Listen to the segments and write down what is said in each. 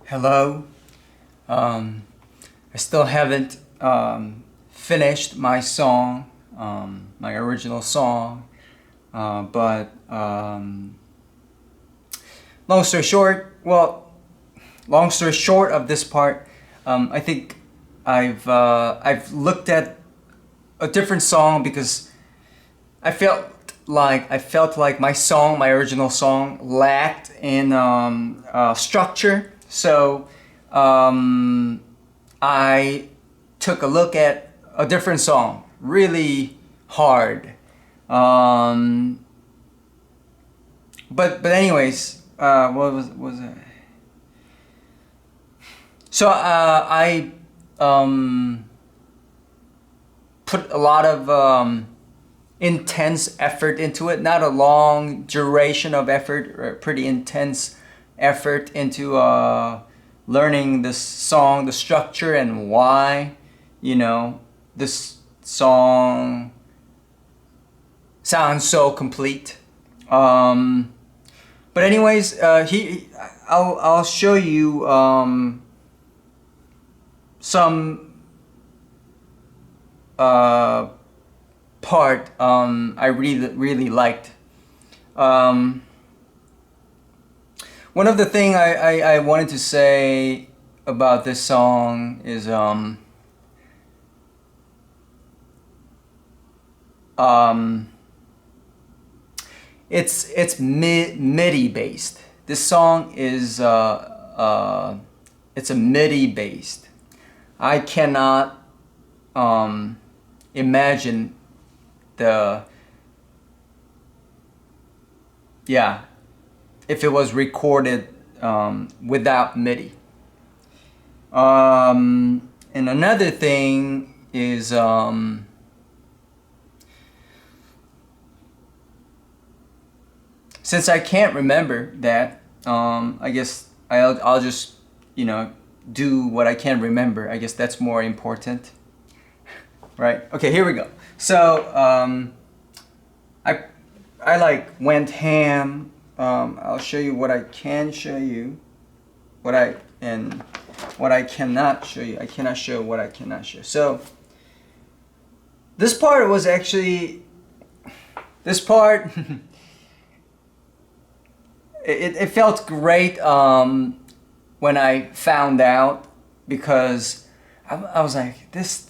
Hello. I still haven't finished my song, my original song, but long story short, long story short of this part, I think I've looked at a different song because I felt like my song, my original song, lacked in structure. So I took a look at a different song, really hard. But anyways, what was it? So I put a lot of intense effort into it. Not a long duration of effort, or pretty intense effort into learning this song, the structure, and why, this song sounds so complete. But anyways, I'll show you some part I really liked. One of the thing I wanted to say about this song is it's MIDI based. This song is it's a MIDI based. I cannot imagine if it was recorded without MIDI. And another thing is since I can't remember that, I guess I'll just do what I can remember. I guess that's more important, right? Okay, here we go. So I like went ham. I'll show you what I can show you, what I cannot show you. I cannot show what I cannot show. So this part was actually it felt great when I found out, because I was like, this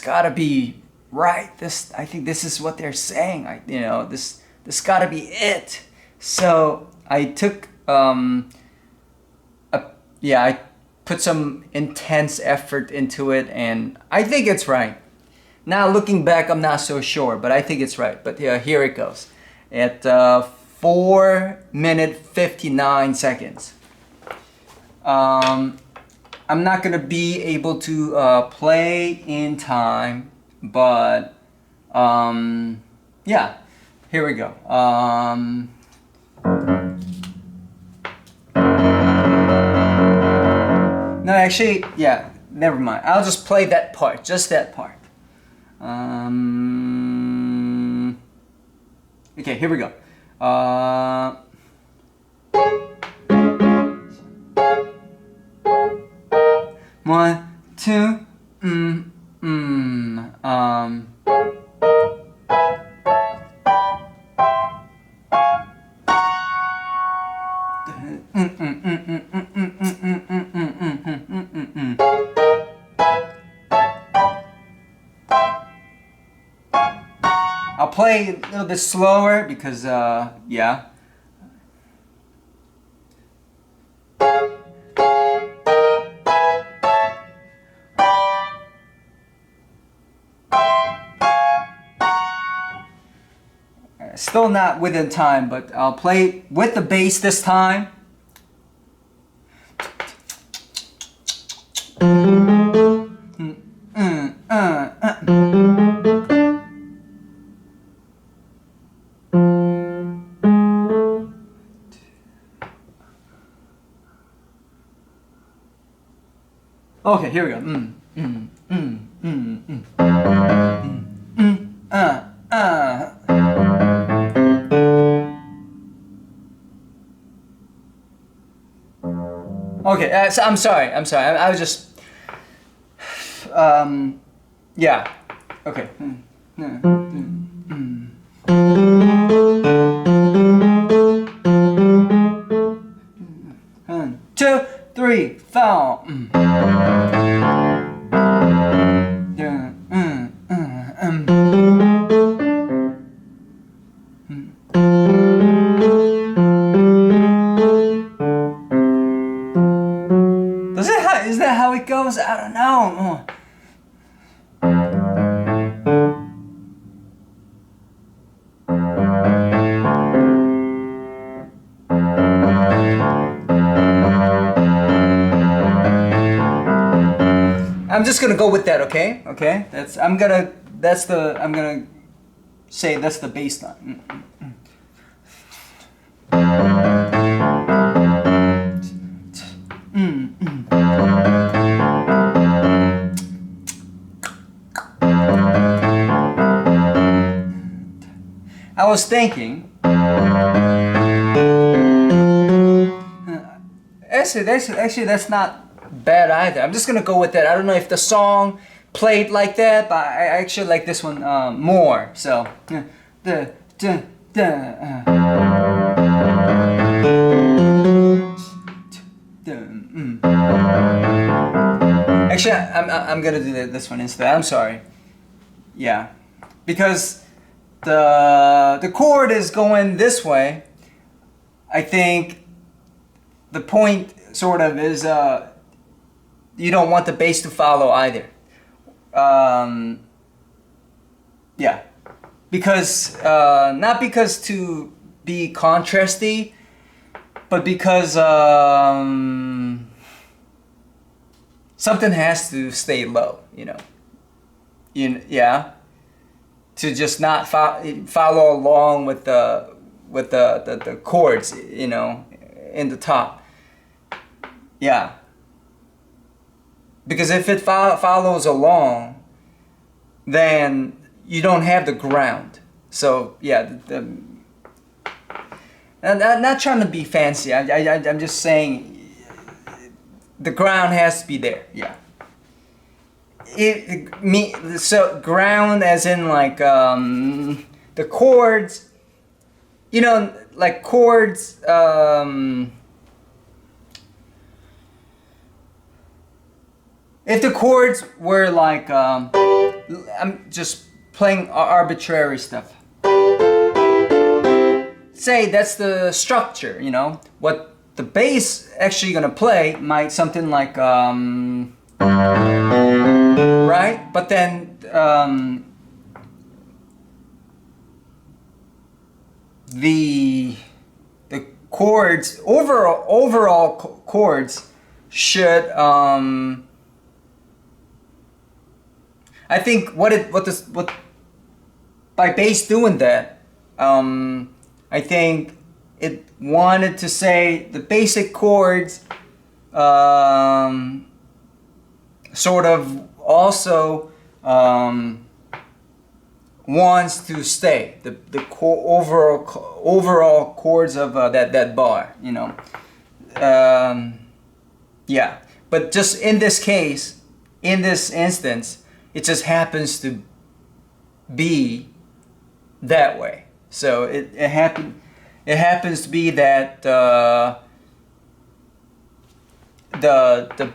gotta be right. I think this is what they're saying. This gotta be it. So I took I put some intense effort into it, and I think it's right. Now looking back, I'm not so sure, but I think it's right. But yeah, here it goes. At 4 minutes 59 seconds. I'm not gonna be able to play in time, but yeah, here we go. No, actually, yeah, never mind. I'll just play that part, just that part. Okay, here we go. One, two, I'll play a little bit slower because, yeah. Still not within time, but I'll play with the bass this time. Okay, here we go. Okay, so I'm sorry. I was just, yeah. Okay. 2, 3, 4. Is that how it goes? I don't know. I'm just gonna go with that, okay? Okay? I'm gonna say that's the bass line. I was thinking. Actually, that's not bad either. I'm just gonna go with that. I don't know if the song played like that, but I actually like this one more. So, actually, I'm gonna do this one instead. I'm sorry. Yeah, because the chord is going this way. I think the point sort of is you don't want the bass to follow either. Yeah, because not because to be contrasty, but because something has to stay low, you know. Yeah, to just not follow along with the chords, you know, in the top. Yeah. Because if it follows along, then you don't have the ground. So yeah, I'm not trying to be fancy. I'm just saying the ground has to be there. Yeah. So ground as in like the chords. You know, like chords. If the chords were like, I'm just playing arbitrary stuff. Say that's the structure, you know. What the bass actually gonna play might something like, right? But then the chords overall chords should I think what by bass doing that, I think it wanted to say the basic chords sort of also wants to stay the overall chords of that bar, you know. Yeah, but just in this case, in this instance, it just happens to be that way. So it happens to be that the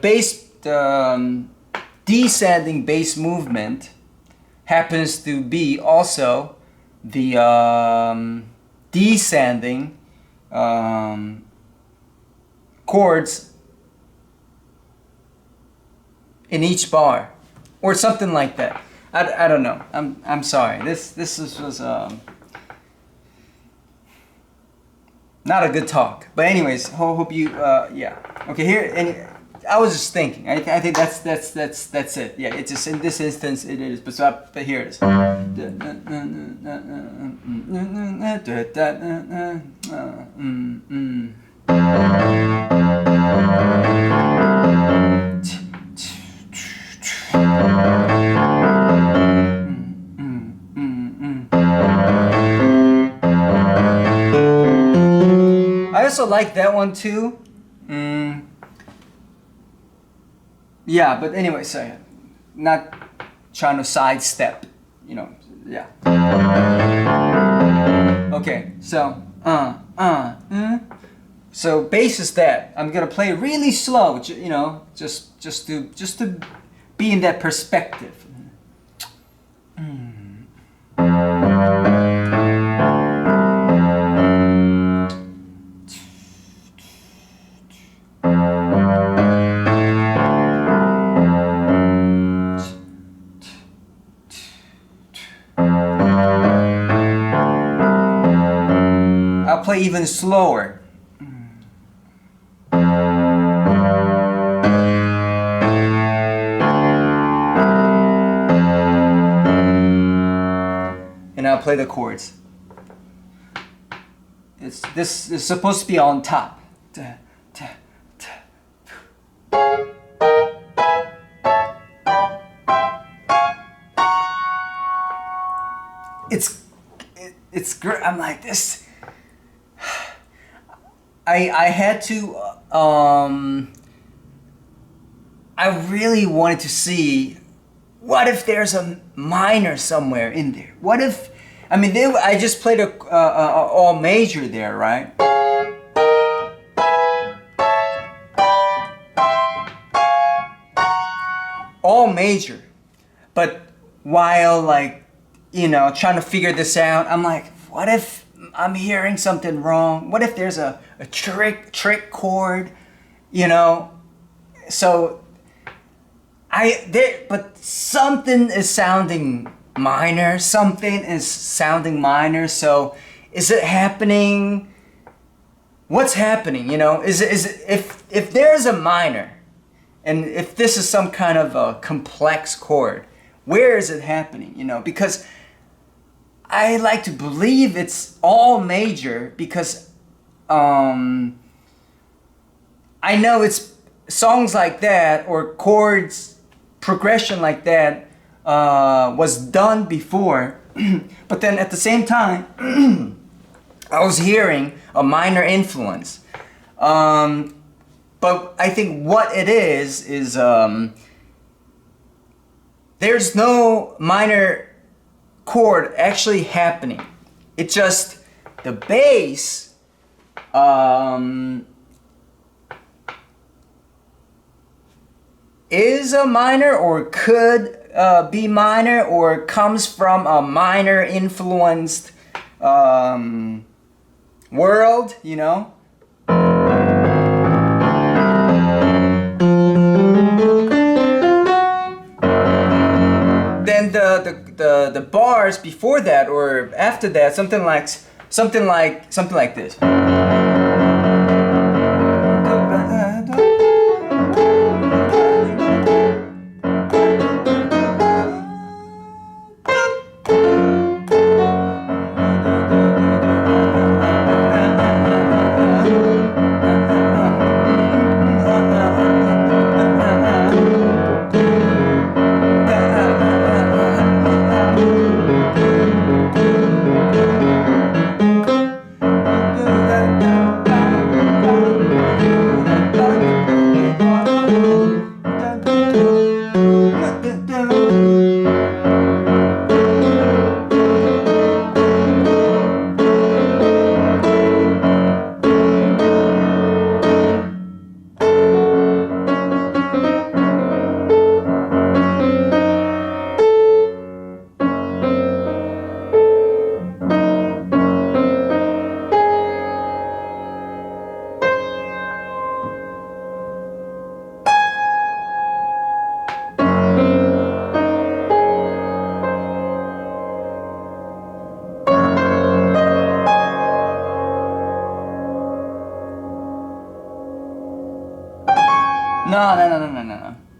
bass, descending bass movement happens to be also the descending chords in each bar. Or something like that. I don't know. I'm sorry. This was not a good talk. But anyways, hope you yeah. Okay, here I was just thinking. I think that's it. Yeah, it's just in this instance it is. But here it is. I also like that one too. Yeah, but anyway, so not trying to sidestep, you know. Yeah. Okay, so so bass is that. I'm gonna play really slow, you know, just to be in that perspective. I'll play even slower. And I'll play the chords. This is supposed to be on top. It's great. I'm like this. I had to. I really wanted to see. What if there's a minor somewhere in there? What if? I mean, I just played a all major there, right? All major, but while like, you know, trying to figure this out, I'm like, what if I'm hearing something wrong? What if there's a trick chord, you know? So but something is sounding minor. Something is sounding minor. So is it happening? What's happening? You know, is if there's a minor, and if this is some kind of a complex chord, where is it happening? You know, because I like to believe it's all major because I know it's songs like that or chords progression like that was done before, but then at the same time I was hearing a minor influence. But I think what it is there's no minor chord actually happening. It's just the bass is a minor or could be minor or comes from a minor influenced world, you know. Then the bars before that or after that, something like this. No.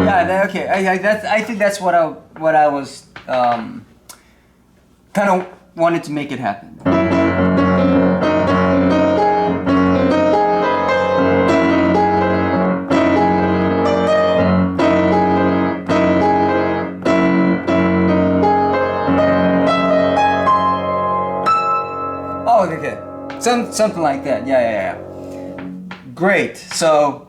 Okay. I think that's what I was kind of wanted to make it happen. Oh, okay. Something like that. Yeah. Great. So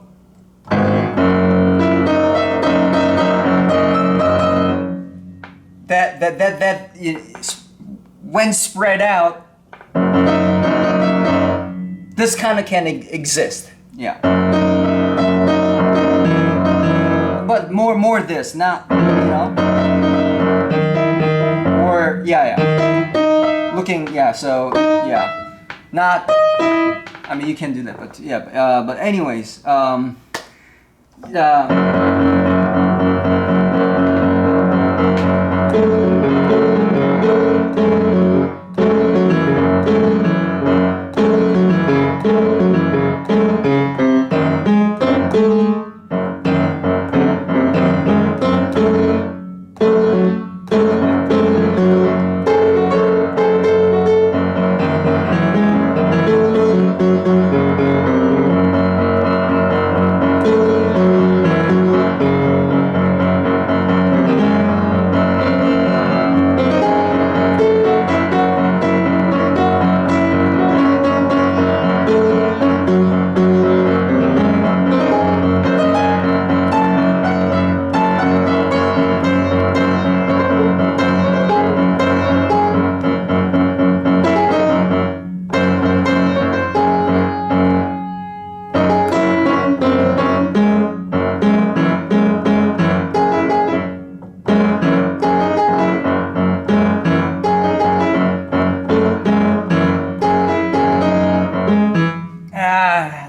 that when spread out, this kind of can exist. Yeah. But more this, not, or looking, so not, I mean, you can do that, but but anyways,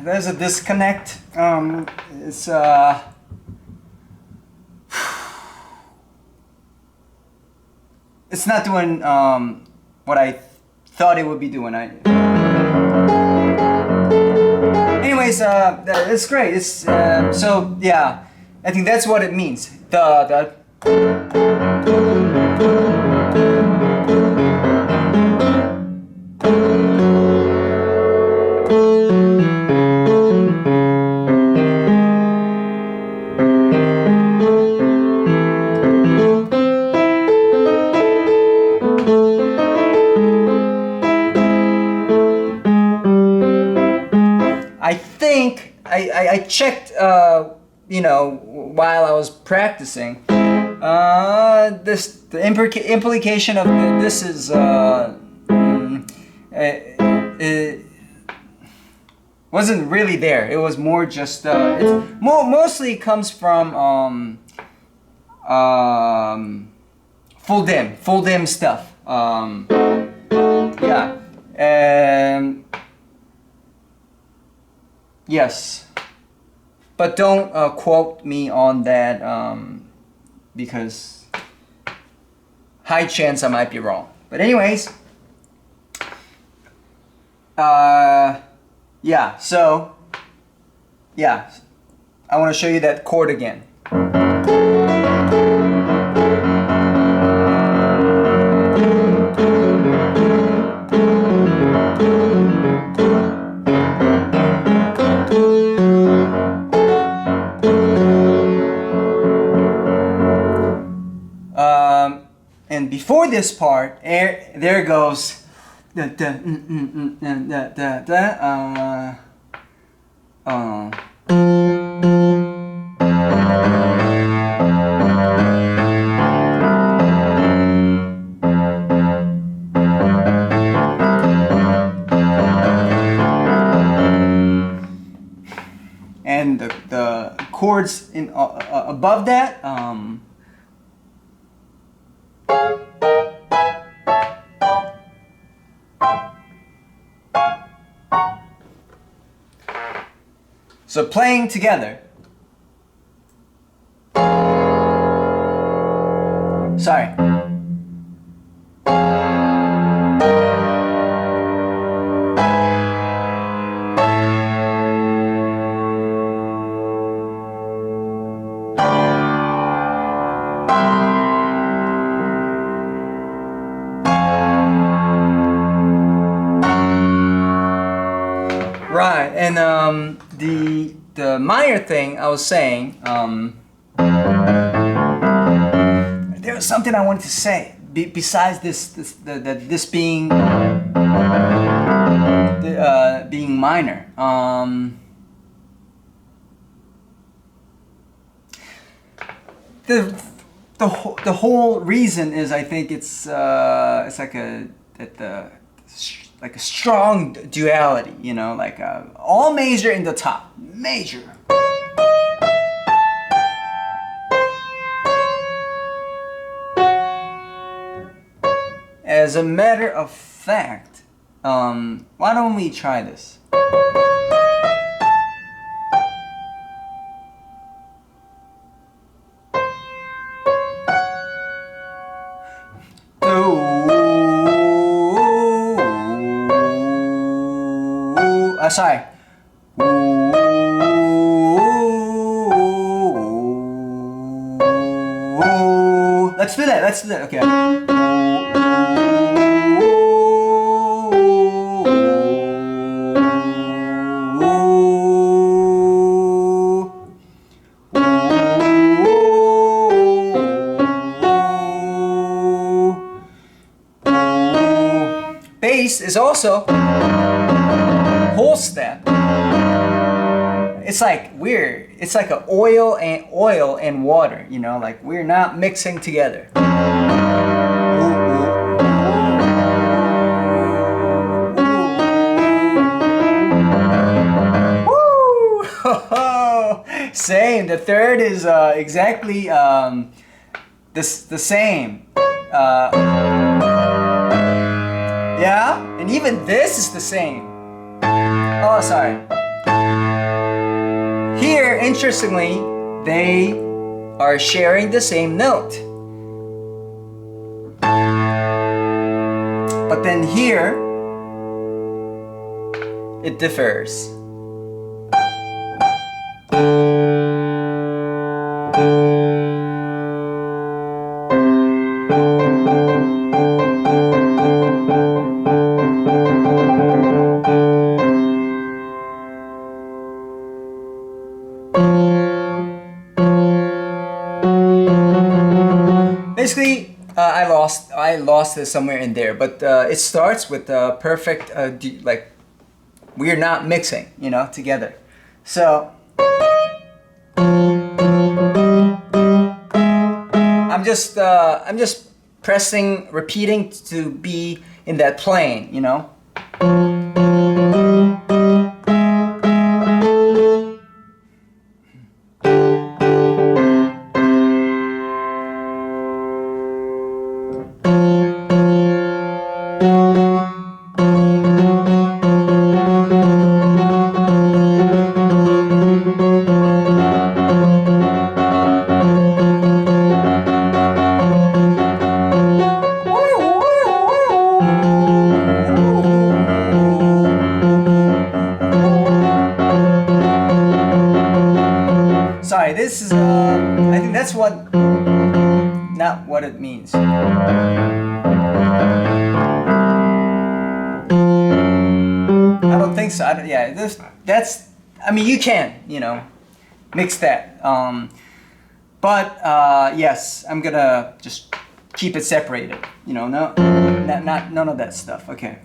there's a disconnect. It's it's not doing what I thought it would be doing. Anyways, it's great. It's so yeah. I think that's what it means. The I think I checked, while I was practicing. The implication of this is it wasn't really there. It was more just mostly comes from full dim stuff. Yes, but don't quote me on that because high chance I might be wrong. But anyways, so I want to show you that chord again. And before this part, there goes and the chords in above that. So playing together. Sorry. the minor thing I was saying, there was something I wanted to say besides this being being minor. The whole reason is, I think it's like like a strong duality, you know, like all major in the top, major. As a matter of fact, why don't we try this? Sorry. Let's do that. Let's do that. Okay. Bass is also whole step. It's like weird. It's like a oil and water, you know, like we're not mixing together. Woo! Same. The third is exactly the same. Yeah, and even this is the same. Oh, sorry. Here, interestingly, they are sharing the same note. But then here, it differs. Basically, I lost it somewhere in there, but it starts with perfect, like we're not mixing, you know, together. So I'm just pressing, repeating to be in that plane, you know. Sorry, this is, I think that's not what it means. I don't think so. Yeah, I mean, you can, you know, mix that. But yes, I'm gonna just keep it separated. You know, none of that stuff. Okay.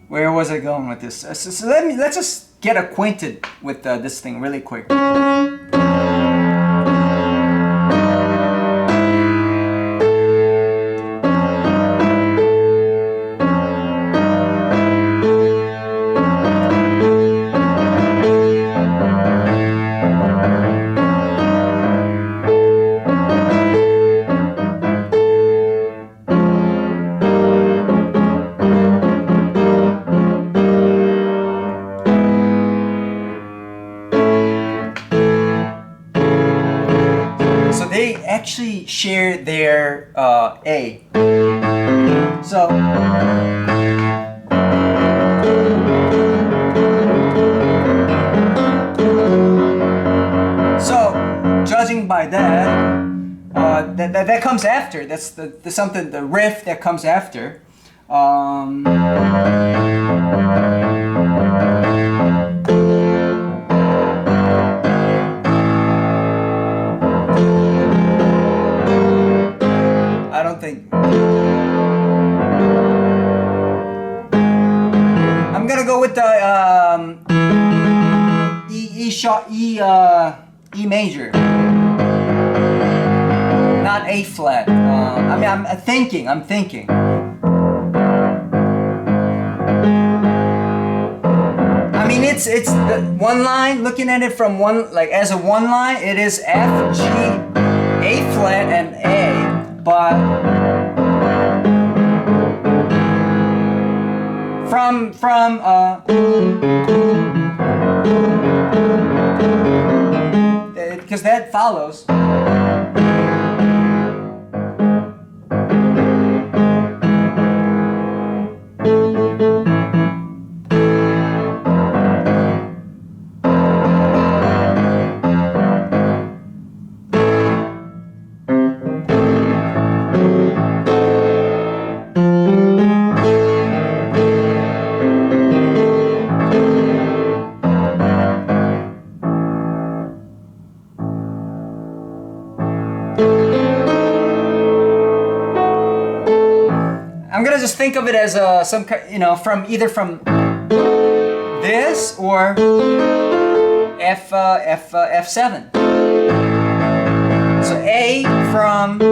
Where was I going with this? So let's just get acquainted with this thing really quick. They actually share their A. So judging by that, that comes after. That's the something, the riff that comes after. I don't think. I'm gonna go with the E major, not A flat. I mean, I'm thinking. I mean, it's the one line. Looking at it from one, like as a one line, it is F, G, A flat, and A. But from because that follows. I'm gonna just think of it as some, you know, from either from this or F7. So A from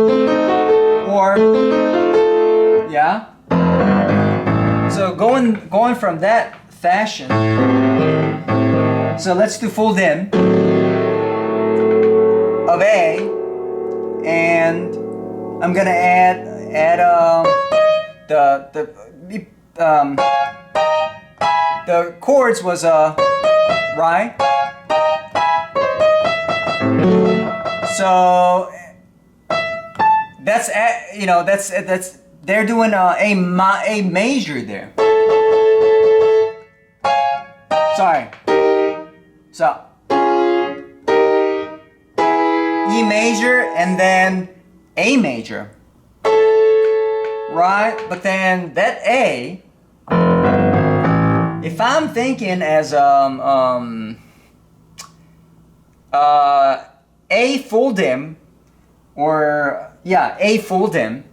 or yeah. So going from that fashion. So let's do full dim of A, and I'm gonna add the chords was right. So that's you know, that's they're doing a major there. Sorry. So E major and then A major. Right, but then that A, if I'm thinking as A full dim, or yeah, A full dim.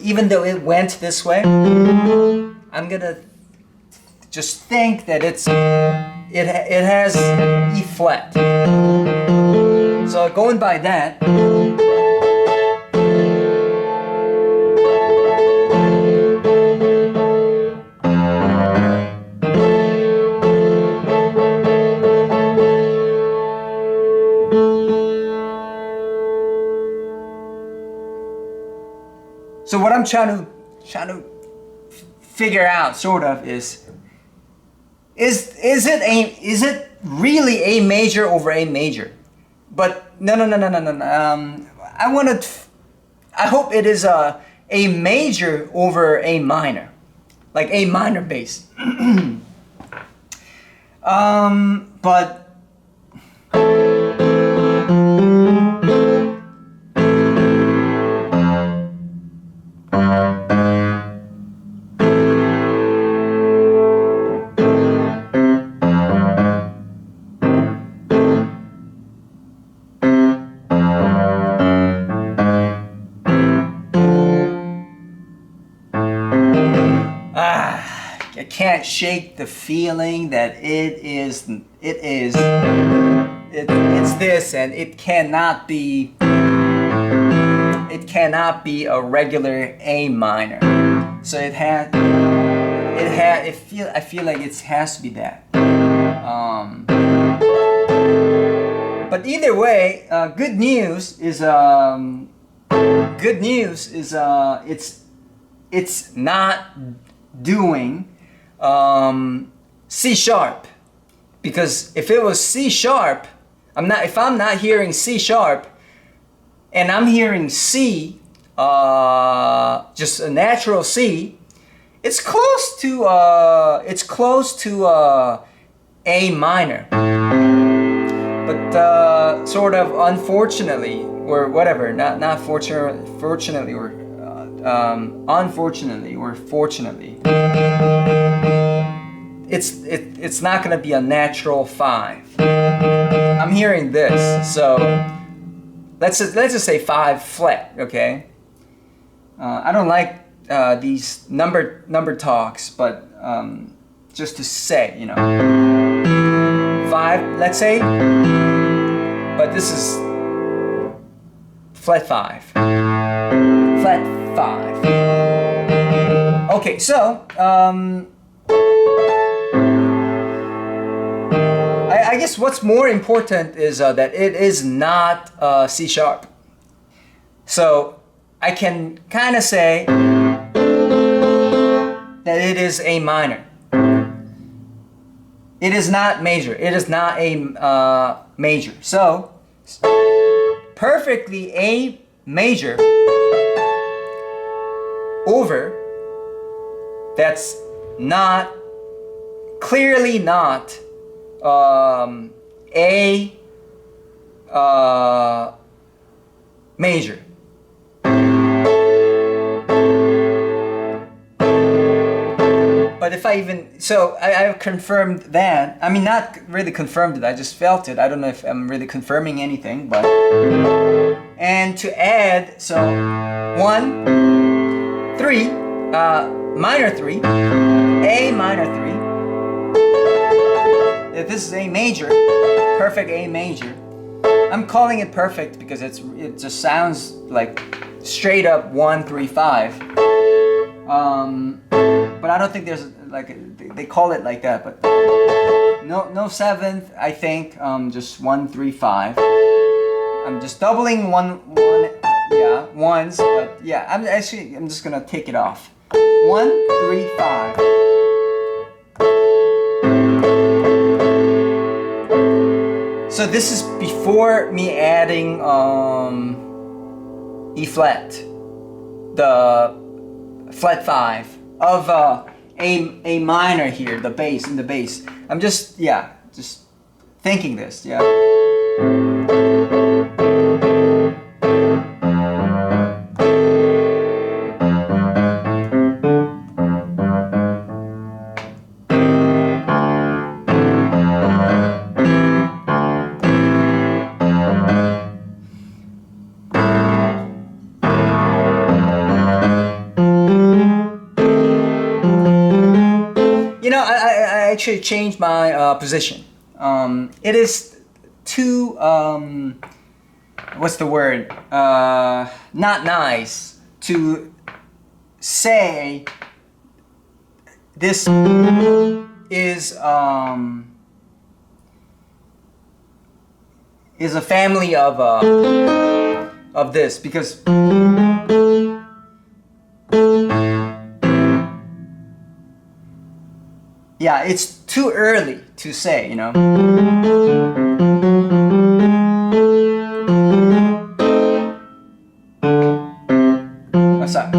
Even though it went this way, I'm gonna just think that it has E flat. So going by that, so what I'm trying to figure out, sort of, is it really A major over A major? But no. I hope it is a major over A minor, like A minor bass. But. I can't shake the feeling that it's this, and it cannot be a regular A minor. So I feel like it has to be that. But either way, good news is it's not doing C sharp, because if it was C sharp, if I'm not hearing C sharp and I'm hearing C, just a natural C, it's close to A minor. But sort of unfortunately, or whatever, not fortunately, or unfortunately, or fortunately, it's not gonna be a natural 5. I'm hearing this, so let's just say 5 flat, okay? I don't like these number talks, but just to say, 5, let's say, but this is flat 5. Flat 5. Okay, so I guess what's more important is that it is not C sharp. So I can kind of say that it is A minor. It is not major. It is not a major. So perfectly A major over, that's not, clearly not A major. But if I even, so I've confirmed that. I mean, not really confirmed it, I just felt it. I don't know if I'm really confirming anything, but. And to add, so 1, 3, minor 3, A minor 3. If this is A major, perfect A major. I'm calling it perfect because it just sounds like straight up 1, 3, 5. But I don't think there's like, they call it like that, but no 7th, I think, just 1, 3, 5. I'm just doubling one, yeah, ones, but yeah, I'm just gonna take it off. 1, 3, 5. So this is before me adding E flat, the flat 5 of A minor here, the bass, in the bass. I'm just, yeah, just thinking this, yeah. I actually changed my position. It is too, what's the word? Not nice to say this is a family of this, because yeah, it's too early to say, you know. What's that?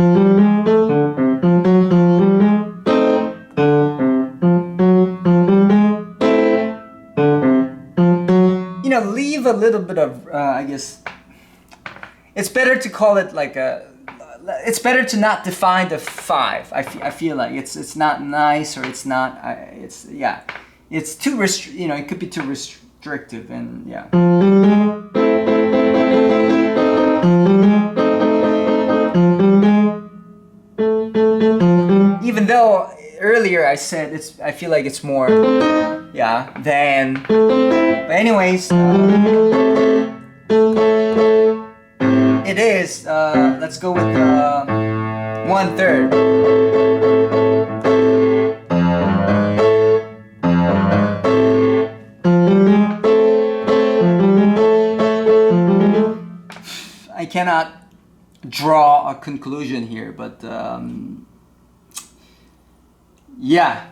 You know, leave a little bit of, I guess, it's better to call it like a, it's better to not define the 5. I feel like it's not nice, or it's not, it's, yeah, it's too you know, it could be too restrictive, and yeah. Even though earlier I said I feel like it's more, yeah, than, but anyways, it is, let's go with 1/3. cannot draw a conclusion here, but yeah.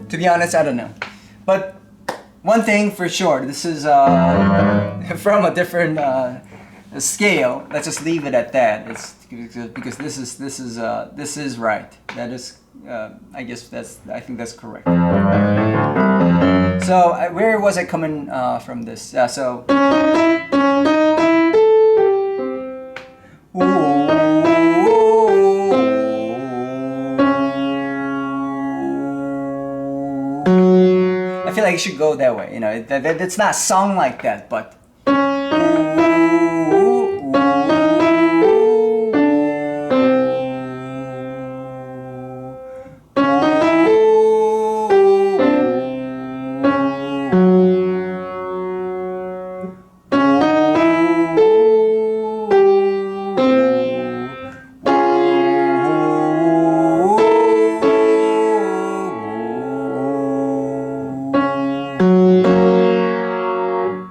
To be honest, I don't know. But one thing for sure, this is from a different scale. Let's just leave it at that. It's because this is right. That is, I think that's correct. So where was I coming from this? So. I feel like it should go that way, you know. It's not sung like that, but.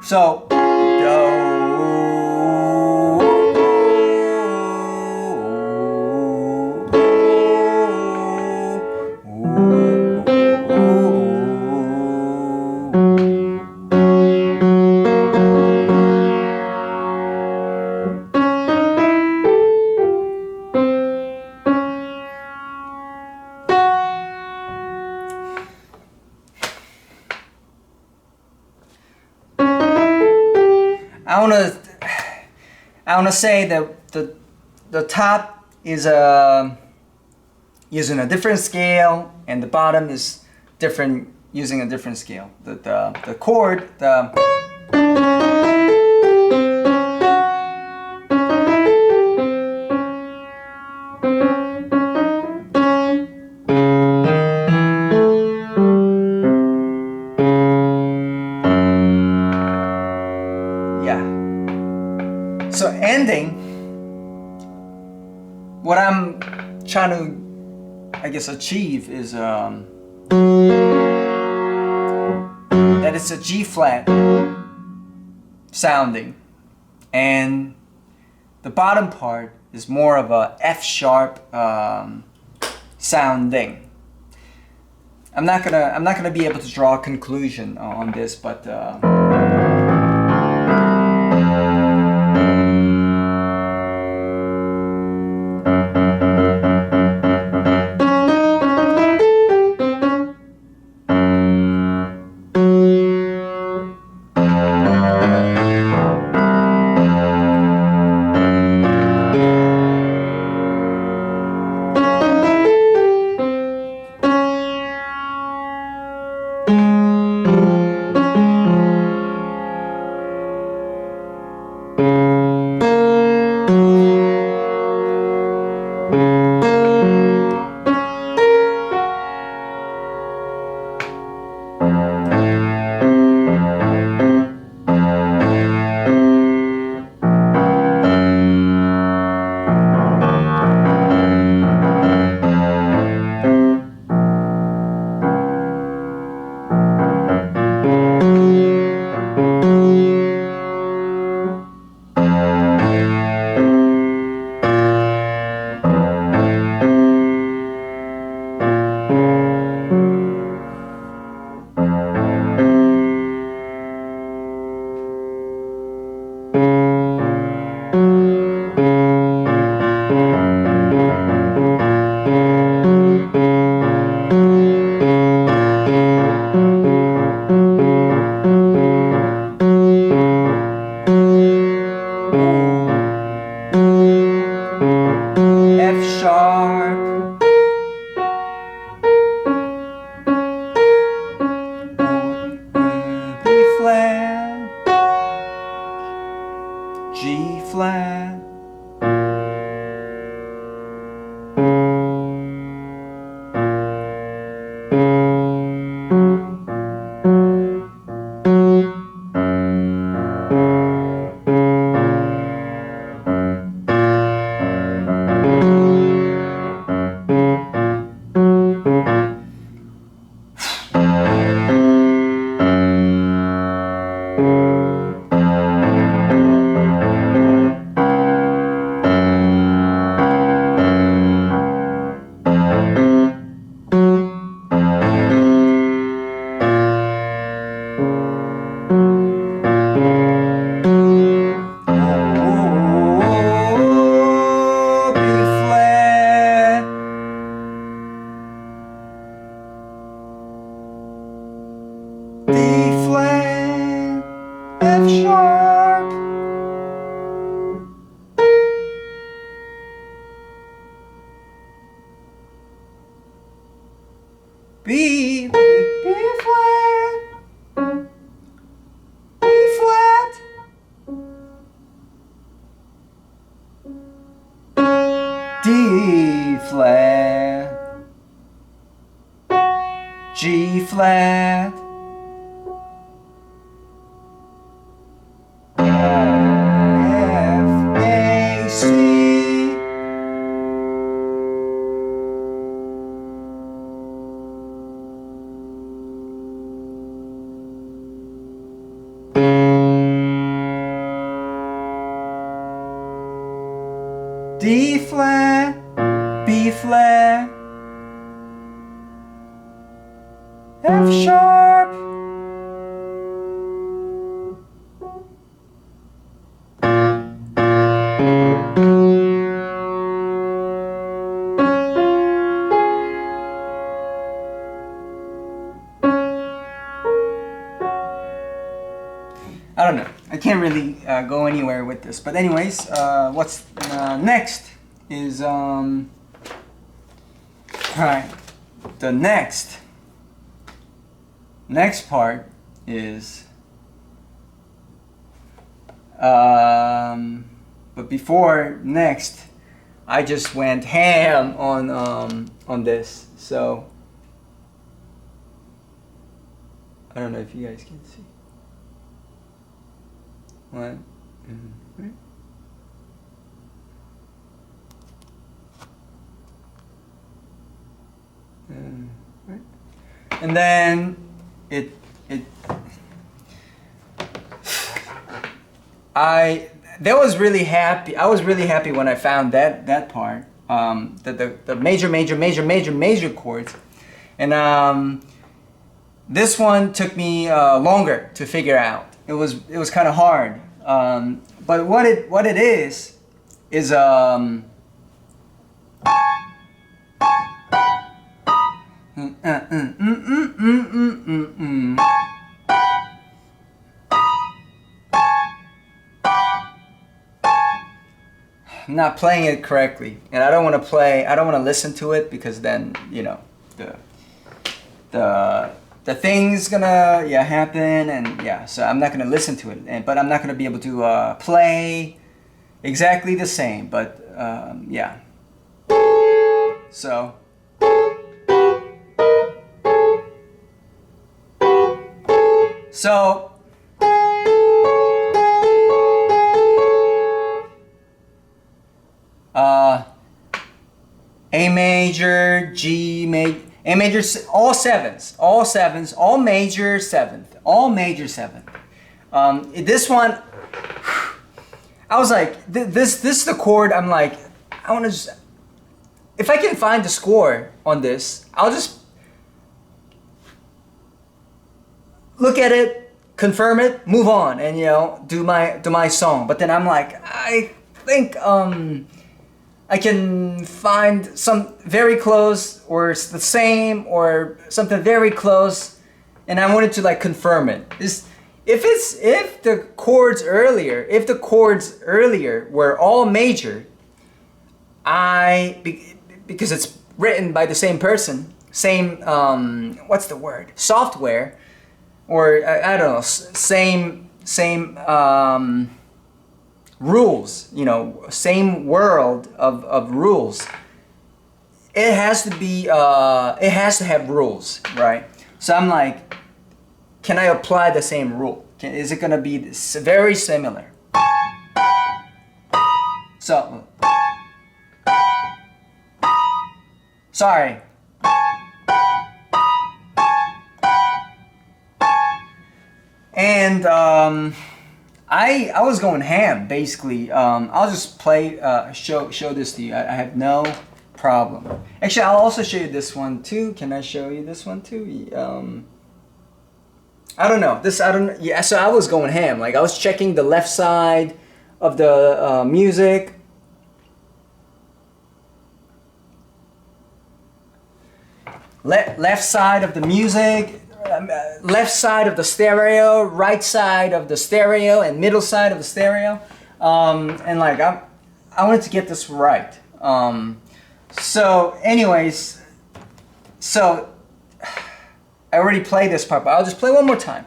So, I wanna say that the top is using a different scale, and the bottom is different using a different scale. The chord, so ending, what I'm trying to, I guess, achieve is that it's a G flat sounding, and the bottom part is more of a F sharp sounding. I'm not gonna be able to draw a conclusion on this, but. G flat. F sharp, B flat, B flat, D flat, G flat, F, A, C, D flat, B flat, F sharp, I don't know. I can't really go anywhere with this. But anyways, what's next is alright. The next part is but before next, I just went ham on this. So I don't know if you guys can see. One, right? Right. And then I was really happy. I was really happy when I found that part. The major chords, and this one took me longer to figure out. It was kind of hard. But what it is I'm not playing it correctly, and I don't want to listen to it, because then, you know, the thing's gonna happen, and so I'm not gonna listen to it, but I'm not gonna be able to play exactly the same, but yeah. So A major, G major, A major, all sevens, all major seventh. This one, I was like, this is the chord. I'm like, I want to just, if I can find the score on this, I'll just look at it, confirm it, move on, and, you know, do my song. But then I'm like, I think I can find some very close, or it's the same, or something very close, and I wanted to like confirm it. If the chords earlier were all major, because it's written by the same person, same what's the word? Software, or I don't know, same rules, you know, same world of rules. It has to be, it has to have rules, right? So I'm like, can I apply the same rule? Is it gonna be very similar? So, sorry. And I was going ham, basically. I'll just play, show this to you. I have no problem. Actually, I'll also show you this one too. Can I show you this one too? I don't know. Yeah, so I was going ham. Like, I was checking the left side of the music. Left side of the music, left side of the stereo, right side of the stereo, and middle side of the stereo. And like I wanted to get this right. So anyways, so I already played this part, but I'll just play one more time.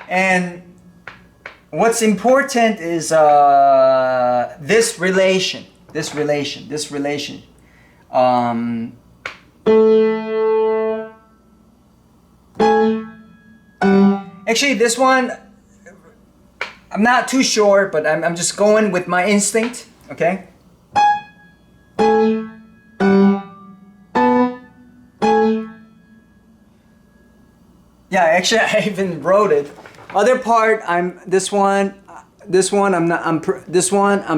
And what's important is this relation. Actually, this one, I'm not too sure, but I'm just going with my instinct, okay? Yeah, actually, I even wrote it. Other part, this one I'm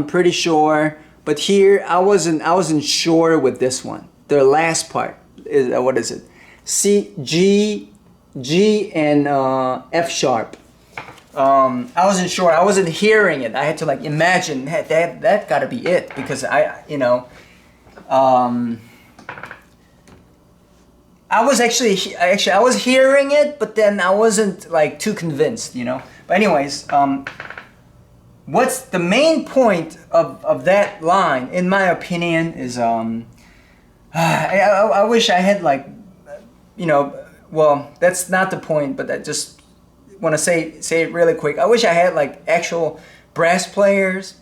pretty sure, but here I wasn't sure with this one. The last part is what is it? C, G, and F sharp. I wasn't sure. I wasn't hearing it. I had to like imagine that got to be it, because I was I was hearing it, but then I wasn't like too convinced, you know. But anyways, what's the main point of that line, in my opinion, is I wish I had like, you know, well, that's not the point, but I just want to say it really quick. I wish I had like actual brass players.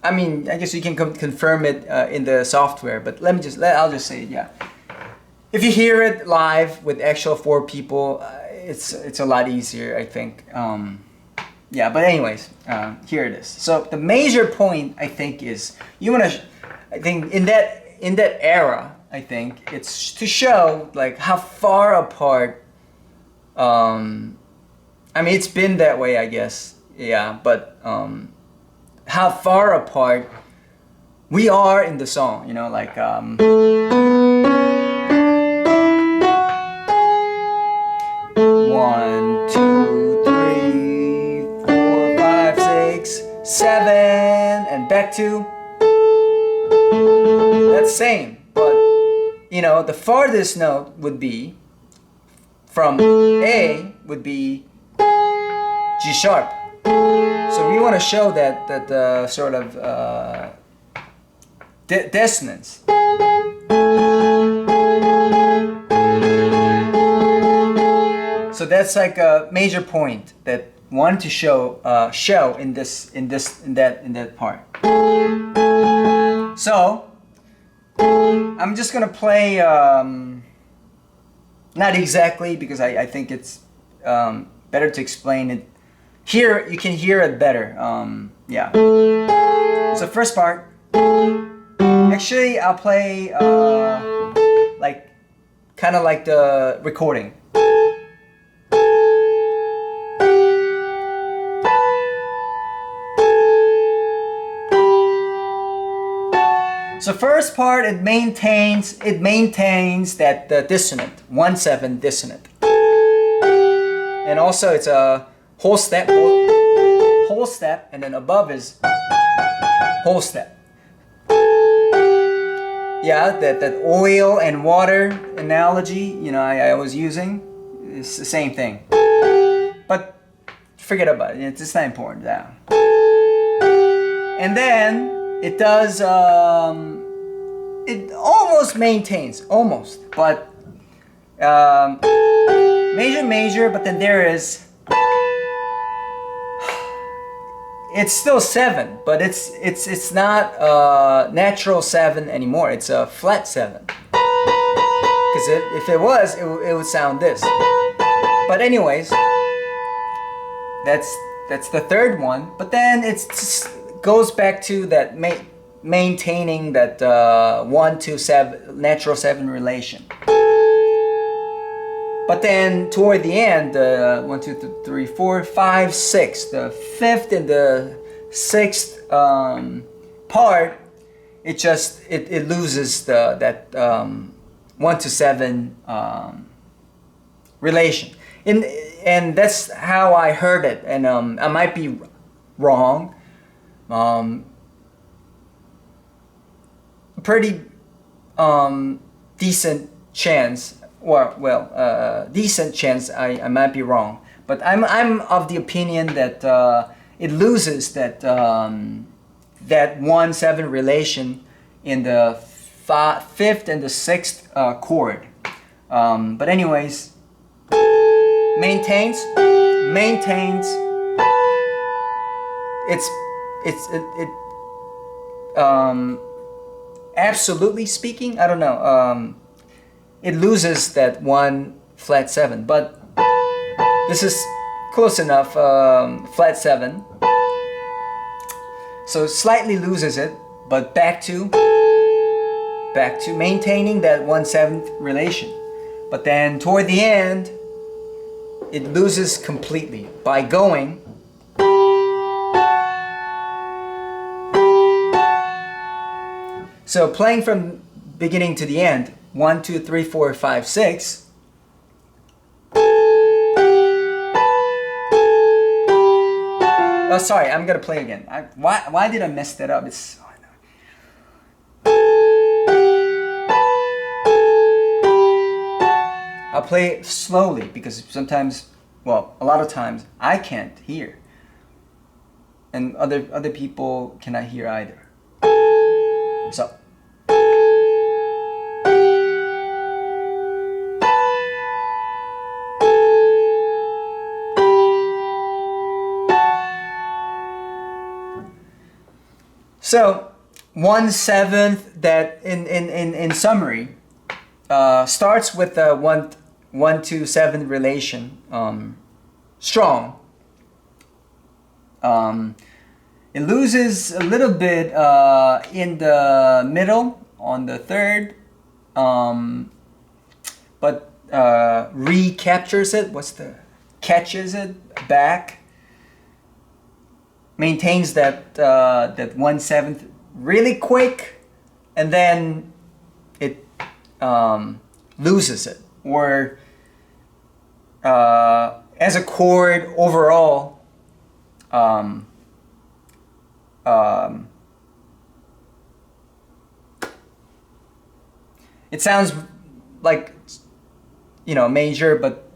I mean, I guess you can confirm it in the software, but I'll just say it, yeah. If you hear it live with actual 4 people, it's a lot easier, I think. Yeah, but anyways, here it is. So the major point, I think, is you want to, I think in that era, I think it's to show like how far apart. I mean, it's been that way, I guess. Yeah, but how far apart we are in the song, you know, like 1, 2, 3, 4, 5, 6, 7, and back to that same. But you know, the farthest note would be from A would be G sharp. So we want to show that sort of dissonance. So that's like a major point that want to show in that part. So I'm just gonna play not exactly, because I think it's better to explain it. Here you can hear it better. Yeah. So first part. Actually, I'll play like kind of like the recording. So first part, it maintains that the dissonant, 1/7 dissonant, and also it's a whole step, and then above is whole step. Yeah, that oil and water analogy, you know, I was using, it's the same thing. But forget about it. It's not important now. And then it does. It almost maintains, but major. But then there is. It's still 7, but it's not natural 7 anymore. It's a flat 7. Because if it was, it would sound this. But anyways, that's the third one. But then it goes back to that maintaining that 1 to 7 natural 7 relation. But then toward the end, 1, 2, 3, 4, 5, 6, the 5th and the 6th part, it loses that 1 to 7 relation. And that's how I heard it. And I might be wrong. pretty decent chance, or well, decent chance I might be wrong, but I'm of the opinion that it loses that that 1-7 relation in the fifth and the sixth chord. But anyways, maintains. Absolutely speaking, I don't know. It loses that 1-7, but this is close enough. Flat 7. So slightly loses it, but back to maintaining that 1/7 relation. But then toward the end, it loses completely by going so playing from beginning to the end, 1, 2, 3, 4, 5, 6. Oh, sorry, I'm gonna play again. Why did I mess that up? It's I'll play it slowly because sometimes, well, a lot of times I can't hear, and other people cannot hear either. So. So 1/7 that in summary starts with a 1-7 relation, strong. It loses a little bit in the middle on the third, but recaptures it. Catches it back. Maintains that that 1/7 really quick, and then it loses it, or as a chord overall. It sounds like, you know, major, but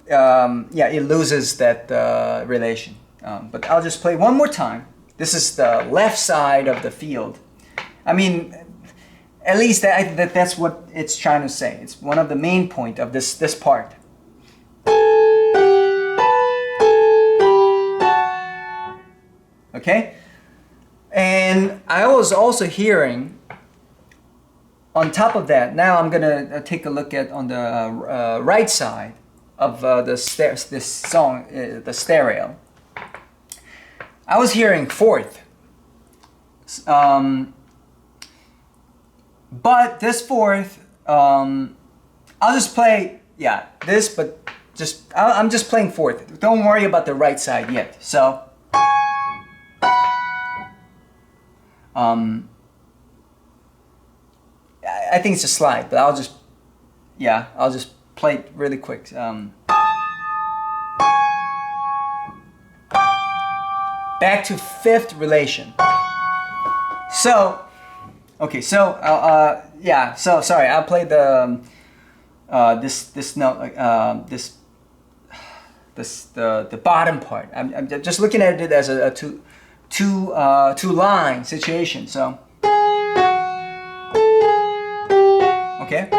yeah, it loses that relation. But I'll just play one more time. This is the left side of the field. I mean, at least that's what it's trying to say. It's one of the main point of this part. Okay? And I was also hearing, on top of that, now I'm gonna take a look at on the right side of this song, the stereo. I was hearing fourth, but this fourth, I'll just play, yeah, this, but I'm just playing fourth. Don't worry about the right side yet. So, I think it's a slide, but I'll just play it really quick. Back to fifth relation. So, okay, so yeah, so sorry, I'll play the this note, the bottom part. I'm just looking at it as a two line situation. So, okay.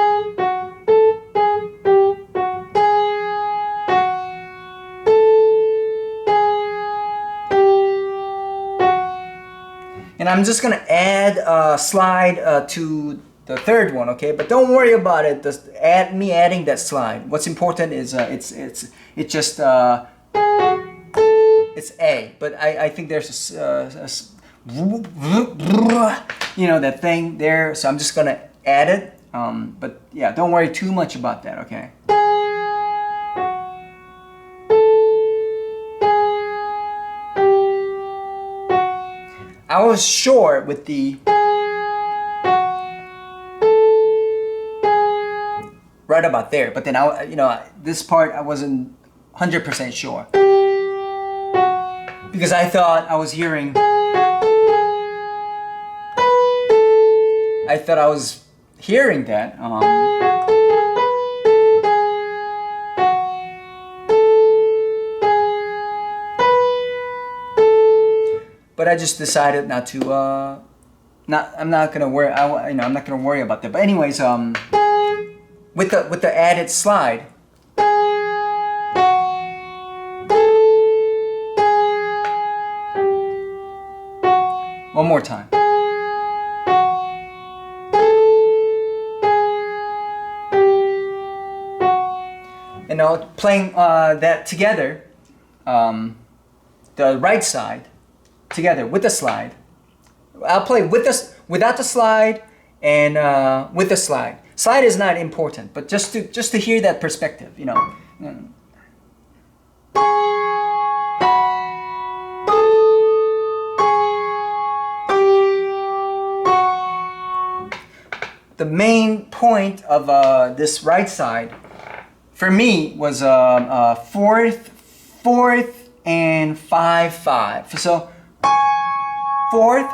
And I'm just gonna add a slide to the third one, okay? But don't worry about it. Just me adding that slide. What's important is it's just it's A. But I think there's you know, that thing there. So I'm just gonna add it. But yeah, don't worry too much about that, okay? I was sure with the right about there, but then this part I wasn't 100% sure because I thought I was hearing. I thought I was hearing that. But I just decided not to. I'm not gonna worry. I'm not gonna worry about that. But anyways, with the added slide. One more time. And now playing that together, the right side together with the slide. I'll play with this without the slide and with the slide. Slide is not important, but just to hear that perspective, you know. The main point of this right side, for me, was fourth, and 5/5. So fourth,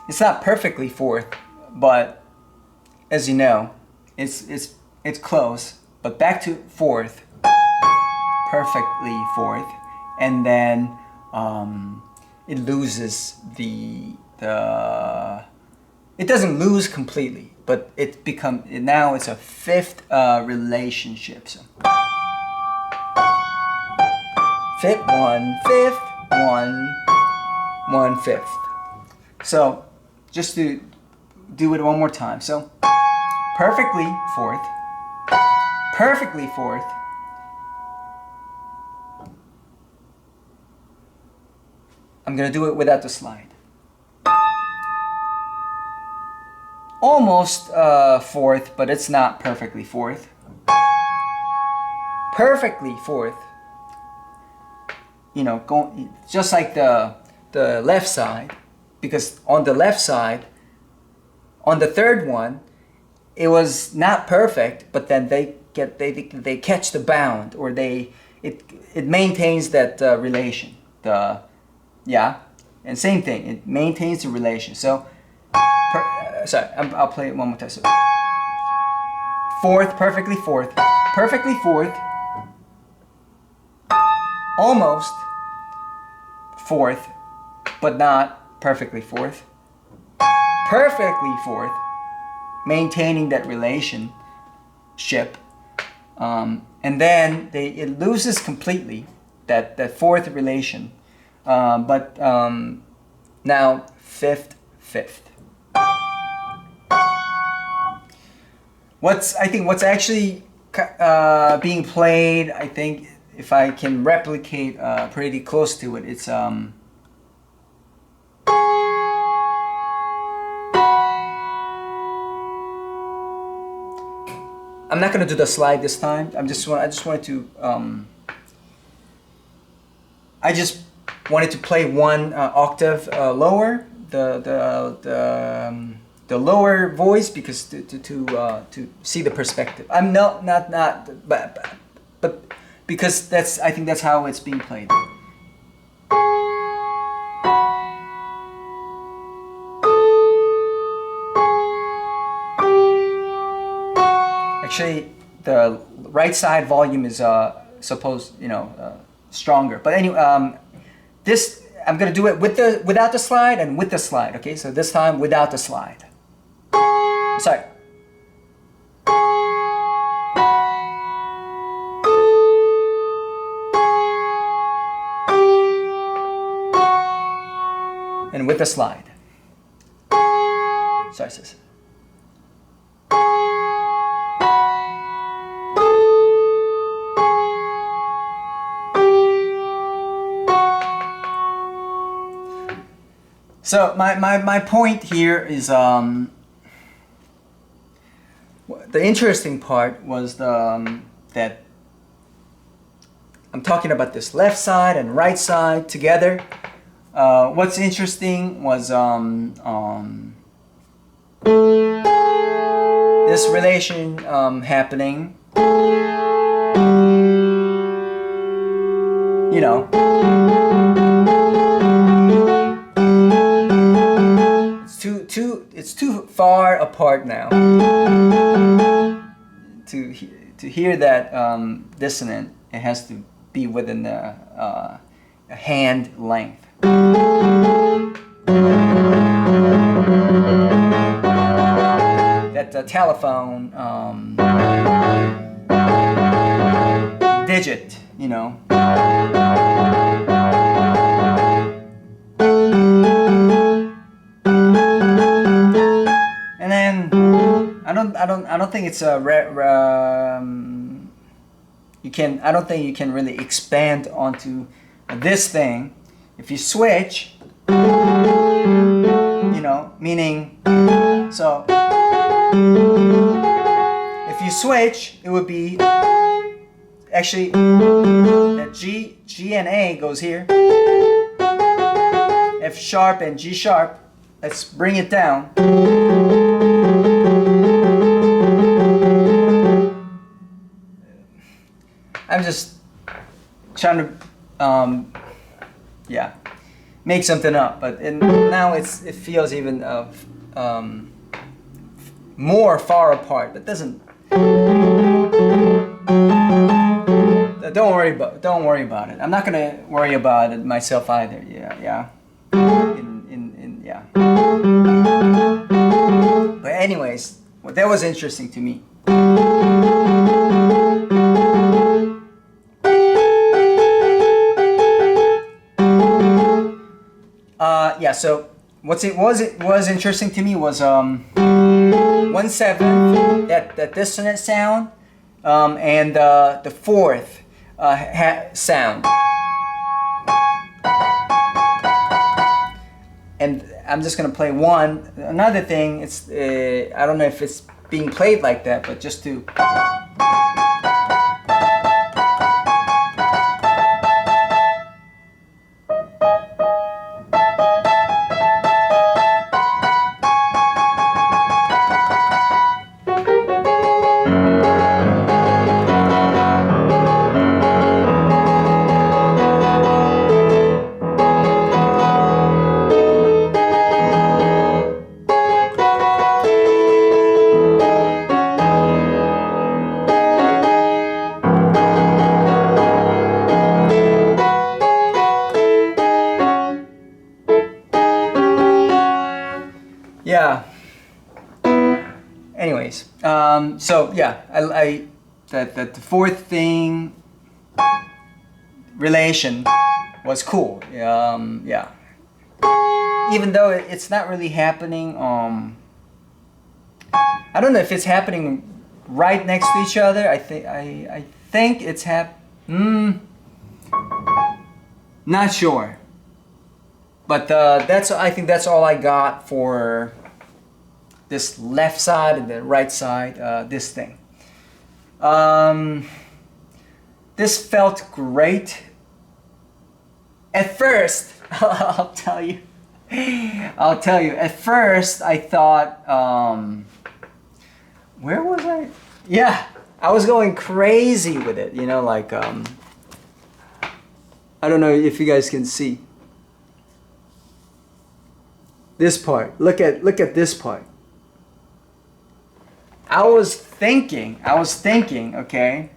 it's not perfectly fourth, but as you know, it's close. But back to fourth, perfectly fourth, and then it loses it doesn't lose completely, but now it's a fifth relationship. So fifth, one, fifth, one, fifth. So just to do it one more time. So perfectly fourth, perfectly fourth, I'm gonna do it without the slide. Almost fourth, but it's not perfectly fourth. Perfectly fourth. You know, going just like the left side, because on the left side, on the third one, it was not perfect, but then they catch the bound, or it maintains that relation. And same thing, it maintains the relation. So, I'll play it one more time. So, fourth, perfectly fourth, almost fourth, but not perfectly fourth, perfectly fourth, maintaining that relationship, and then it loses completely that fourth relation. But now fifth. What's actually being played, I think, if I can replicate pretty close to it, it's I'm not gonna do the slide this time. I just wanted to play one octave lower, the lower voice, because to see the perspective. I'm not but because I think that's how it's being played. Actually, the right side volume is stronger. But anyway, this I'm gonna do it without the slide and with the slide. Okay, so this time without the slide. Sorry. And with the slide. Sorry, sis. So my point here is the interesting part was that I'm talking about this left side and right side together. What's interesting was this relation happening. you know, it's too far apart now to hear that dissonant. It has to be within a hand length. That telephone digit, you know. And then I don't think it's a I don't think you can really expand onto this thing. If you switch, you know, meaning, so if you switch, it would be actually that G and A goes here, F sharp and G sharp. Let's bring it down. I'm just trying to yeah, make something up, but now it feels even more far apart, but doesn't. Don't worry about it. I'm not gonna worry about it myself either. Yeah. Yeah. But anyways, well, that was interesting to me. Yeah. So was interesting to me was 1/7 that dissonant sound, and the fourth sound. And I'm just gonna play one. Another thing, it's I don't know if it's being played like that, but just to. Yeah. Anyways, so yeah, I that the fourth thing relation was cool. Yeah. Even though it's not really happening. I don't know if it's happening right next to each other. I think it's not sure. But I think that's all I got for this left side and the right side, this thing. This felt great. At first, I'll tell you, at first I thought, where was I? Yeah, I was going crazy with it, you know, like, I don't know if you guys can see. This part, look at this part. I was thinking, okay.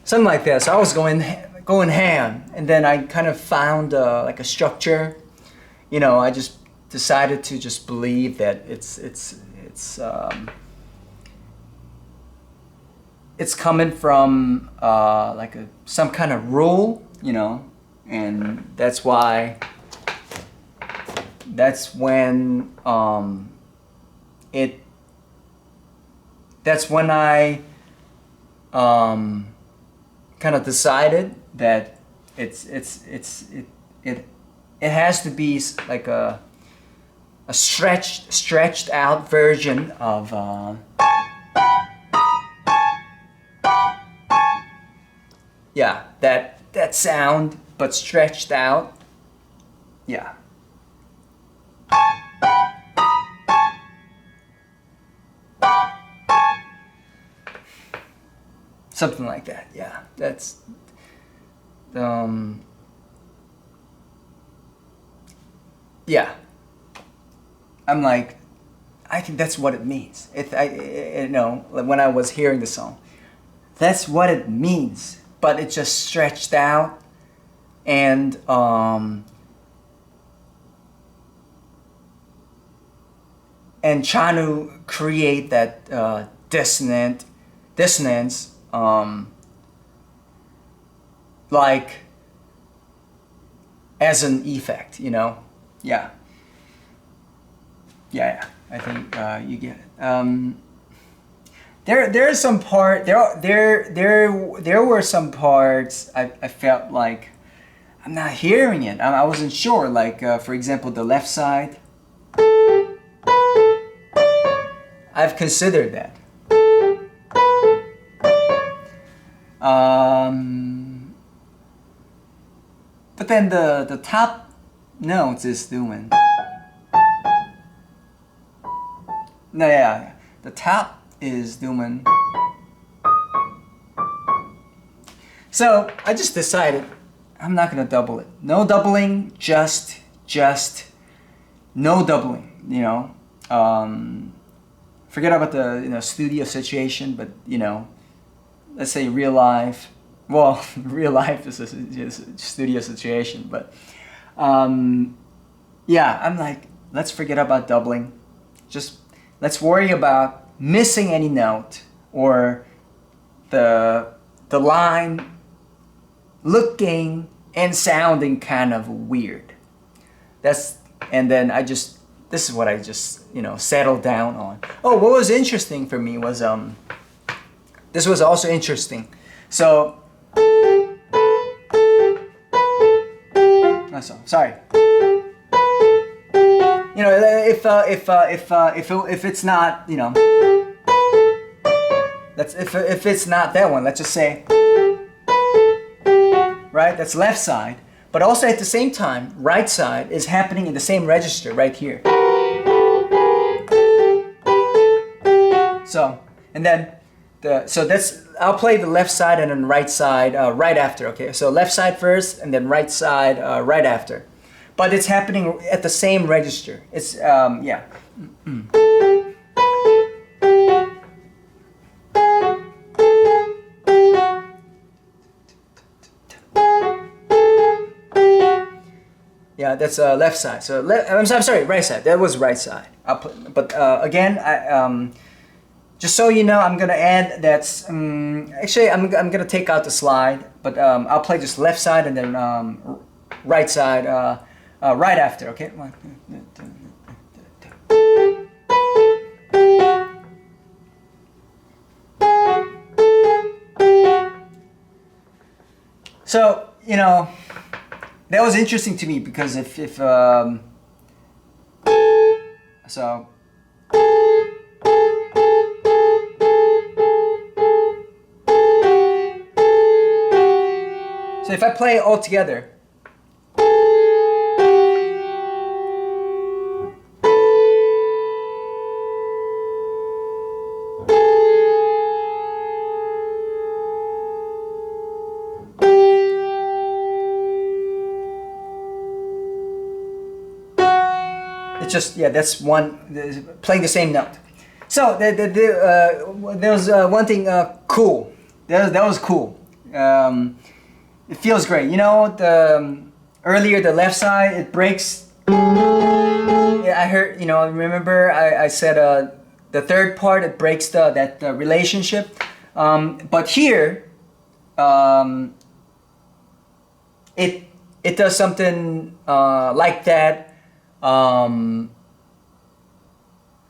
something like that. So I was going ham, and then I kind of found like a structure. You know, I just decided to just believe that it's coming from like some kind of rule, you know, and that's why. That's when That's when I kind of decided that it has to be like a stretched out version of yeah, that sound, but stretched out. Yeah. Something like that, yeah. That's yeah. I'm like, I think that's what it means. You know, like when I was hearing the song, that's what it means. But it just stretched out, and trying to create that dissonance, like as an effect, you know. Yeah. I think you get it. There's some part there were some parts I felt like I'm not hearing it. I wasn't sure. Like for example, the left side. I've considered that. But then the top notes is doing. No, yeah, the top is doing. So I just decided I'm not gonna double it. No doubling, just no doubling. You know, forget about the studio situation, but let's say real life. Well, real life is a studio situation, but yeah, I'm like, let's forget about doubling. Just let's worry about missing any note or the line looking and sounding kind of weird. And then this is what I just settled down on. Oh, what was interesting for me was this was also interesting. So sorry. If it's not, if it's not that one, let's just say, right? That's left side, but also at the same time, right side is happening in the same register right here. So, and then I'll play the left side and then right side right after, okay? So left side first and then right side right after. But it's happening at the same register. It's, yeah. Yeah, that's left side. So I'm sorry, right side. That was right side. But again, just so you know, I'm gonna add that's actually I'm gonna take out the slide, but I'll play just left side and then right side right after. Okay. So that was interesting to me because if so. So if I play it all together, it's just, yeah, that's one, playing the same note. So there was one thing cool. That was cool. It feels great. You know, the earlier the left side, it breaks. Yeah, I heard. You know, remember I said the third part, it breaks that relationship. But here, it does something like that,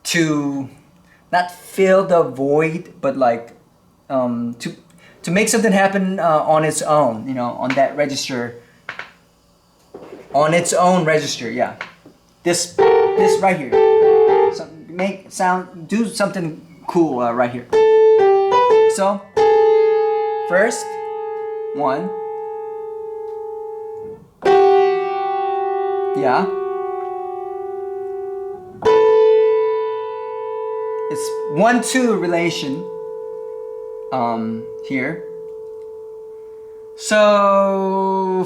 to not fill the void, but like to make something happen on its own. You know, on that register, on its own register. Yeah, this right here. So do something cool right here. So first one. Yeah. It's 1-2 relation here. So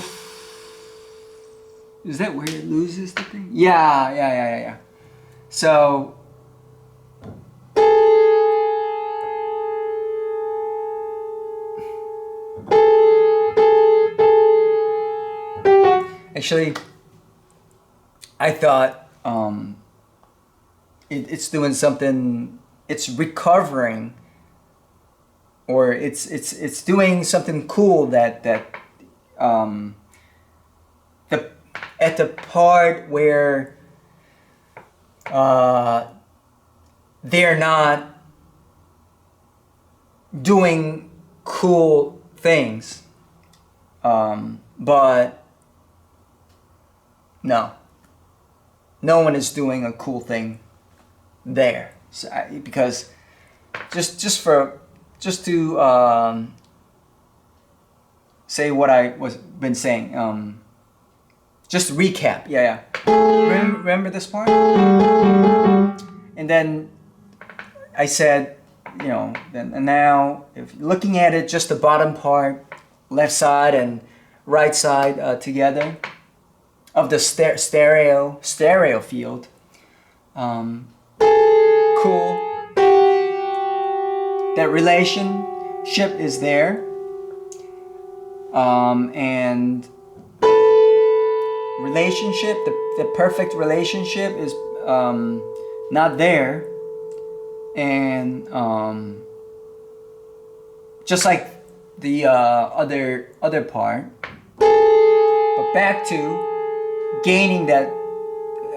is that where it loses the thing? Yeah. So actually, I thought it's doing something. It's recovering, or it's doing something cool that the at the part where they're not doing cool things, but no one is doing a cool thing there. So because just to say what I was been saying, just to recap. Yeah. Remember this part? And then I said, you know, and now if looking at it, just the bottom part, left side and right side together of the stereo field. Cool. That relationship is there, and relationship, the perfect relationship is not there, and just like the other part, but back to gaining that,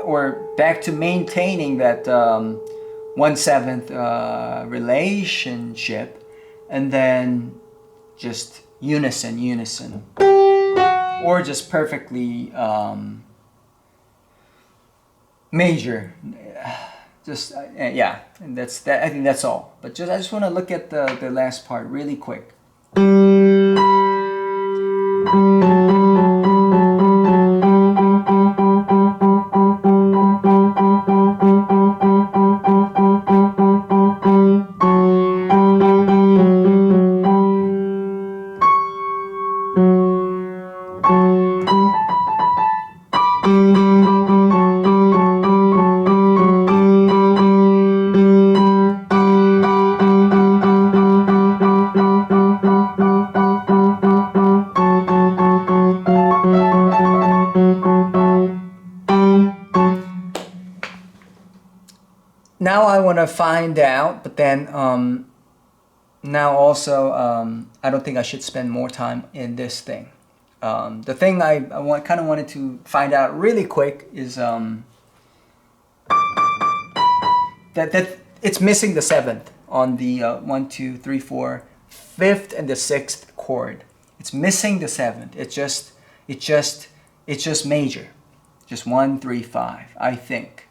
or back to maintaining that 1/7 relationship, and then just unison, or just perfectly major. Just yeah, and that's that. I think that's all. But I just want to look at the last part really quick. Now I want to find out, but then now also I don't think I should spend more time in this thing. The thing I kind of wanted to find out really quick is that it's missing the 7th on the 1, 2, 3, 4, 5th and the 6th chord. It's missing the 7th. It's just major, just 1, 3, 5. I think.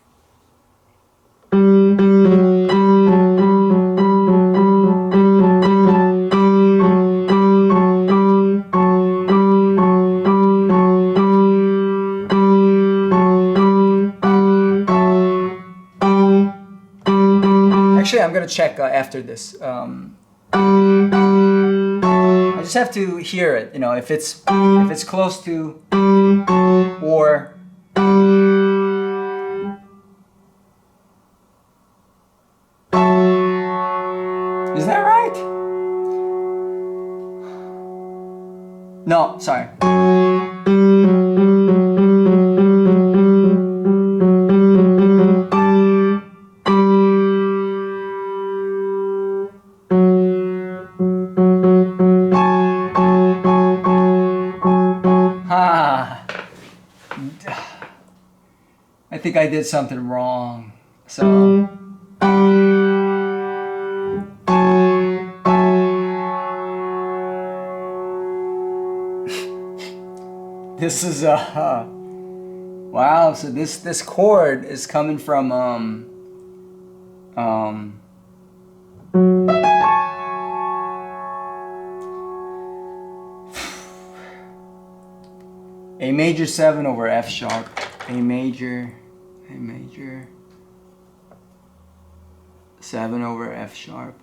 Actually, I'm gonna check after this. I just have to hear it. You know, if it's close to, or is that right? No, sorry. Ha! I think I did something wrong. So. This is wow. So this chord is coming from A major 7 over F sharp. A major 7 over F sharp.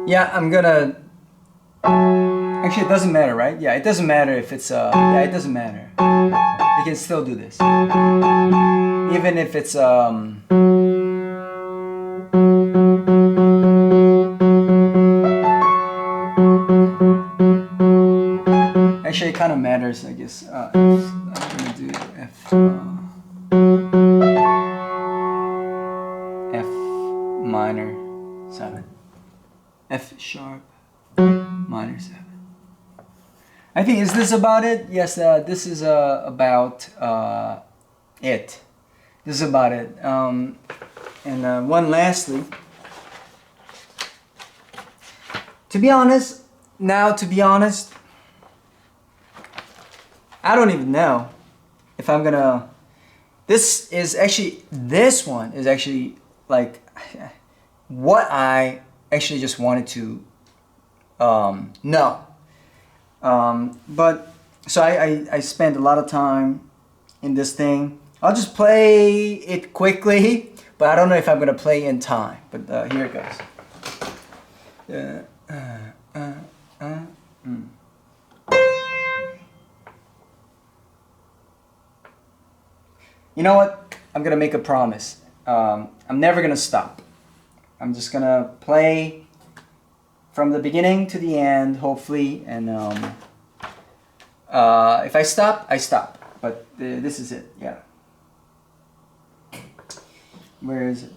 Yeah, I'm gonna. Actually, it doesn't matter, right? Yeah, it doesn't matter if it's yeah, it doesn't matter. You can still do this, even if it's Actually, it kind of matters, I guess. I'm gonna do F. F minor 7. F sharp minor 7. I think, is this about it? Yes, this is about it. This is about it. And one lastly, to be honest, I don't even know if I'm gonna. This one is actually like what I actually just wanted to know. But so I spent a lot of time in this thing. I'll just play it quickly, but I don't know if I'm gonna play in time. But here it goes. You know what? I'm gonna make a promise. I'm never gonna stop. I'm just gonna play from the beginning to the end, hopefully, and if I stop, I stop. But this is it, yeah. Where is it?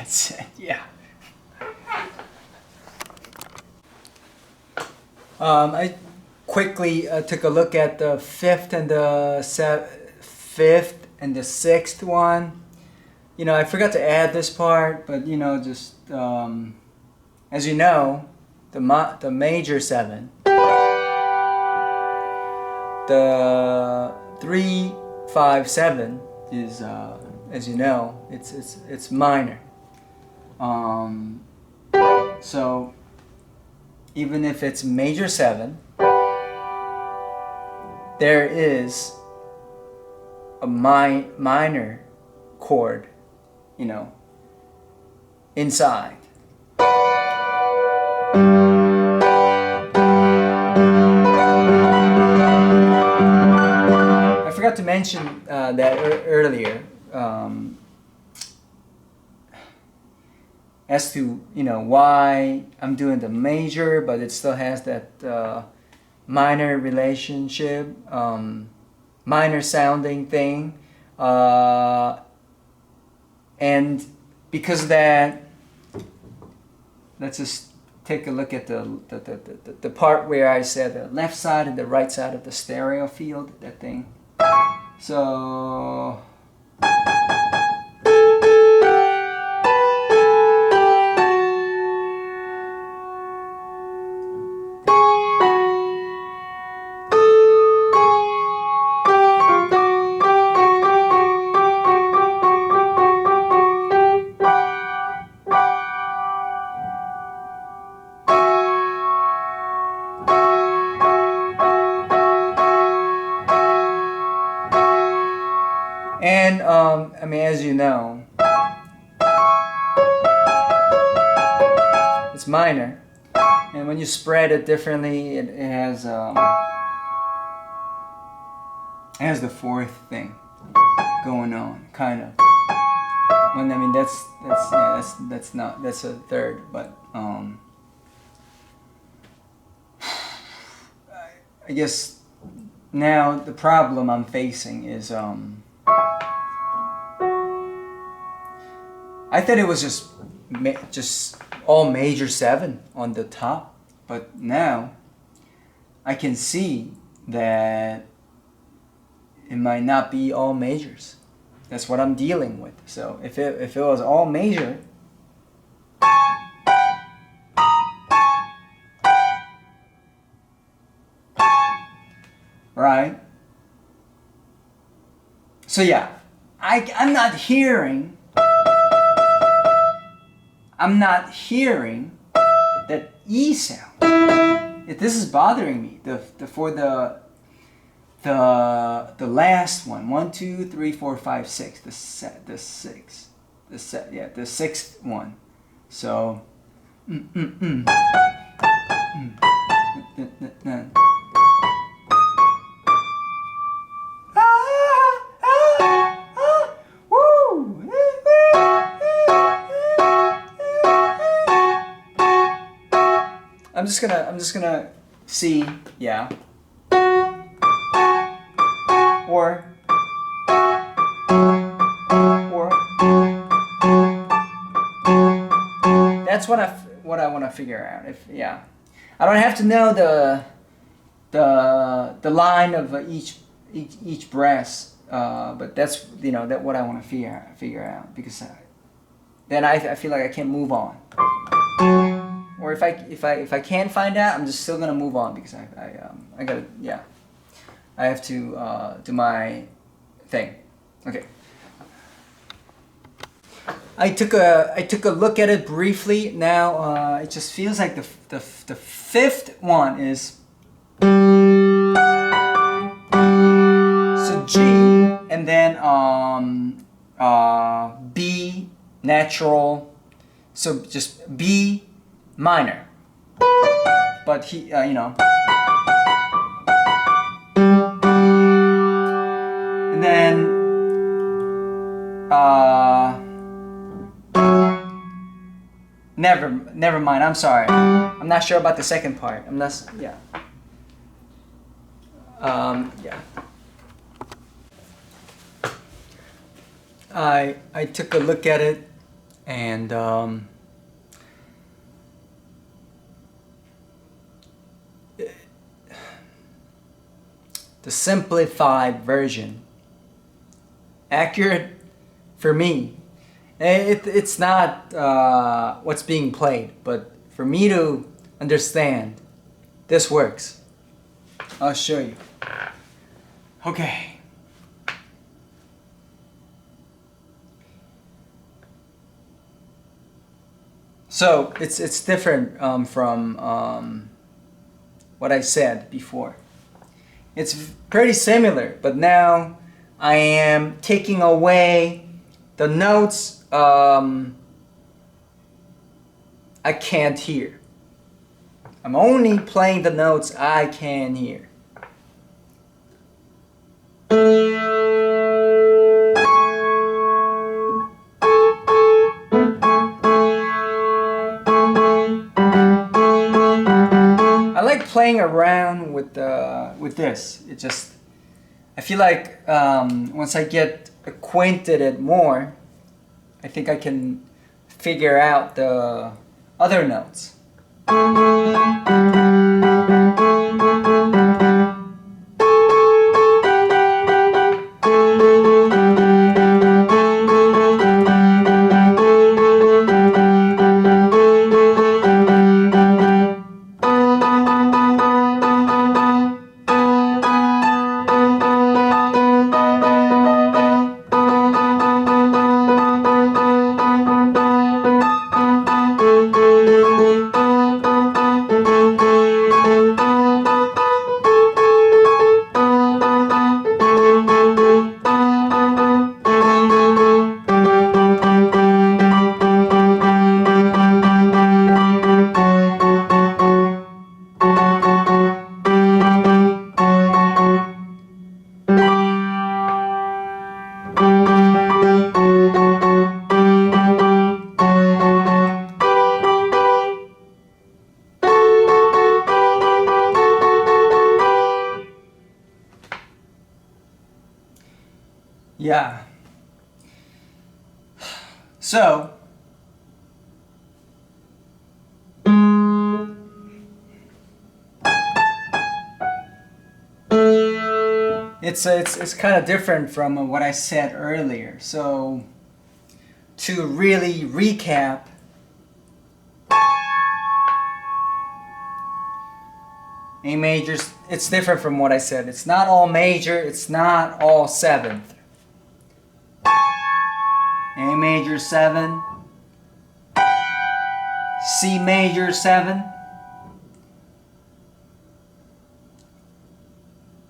That's it. Yeah. I quickly took a look at the fifth and the sixth one. You know, I forgot to add this part, but you know, just as you know, the major seven, the 3-5-7 is as you know, it's minor. So even if it's major 7, there is a minor chord, you know, inside. I forgot to mention that earlier. As to, you know, why I'm doing the major, but it still has that minor relationship, minor sounding thing, and because of that, let's just take a look at the part where I said the left side and the right side of the stereo field, that thing. So and I mean, as you know, it's minor, and when you spread it differently, it has the fourth thing going on, kind of. When I mean that's a third, but I guess now the problem I'm facing is I thought it was just all major 7 on the top, but now I can see that it might not be all majors. That's what I'm dealing with. So if it was all major, right? So yeah, I'm not hearing that E sound. This is bothering me. For the last one, 1, 2, 3, 4, 5, 6. The sixth one. So. I'm just gonna see, yeah. Or that's what I want to figure out. If yeah, I don't have to know the line of each brass, but that's, you know, that what I want to figure out, because then I feel like I can't move on. Or if I can't find out, I'm just still gonna move on, because I gotta, yeah, I have to do my thing. Okay. I took a look at it briefly. Now it just feels like the fifth one is so G, and then B natural, so just B minor, but he you know, and then never mind, I'm sorry, I'm not sure about the second part. I'm not, yeah. Yeah. I took a look at it And the simplified version, accurate for me. It's not what's being played, but for me to understand, this works. I'll show you. Okay. So it's different from what I said before. It's pretty similar, but now I am taking away the notes I can't hear. I'm only playing the notes I can hear. I like playing around with this. It just, I feel like once I get acquainted it more, I think I can figure out the other notes. Yeah. So, it's kind of different from what I said earlier. So, to really recap, A major, it's different from what I said. It's not all major, it's not all seventh. A major 7, C major 7,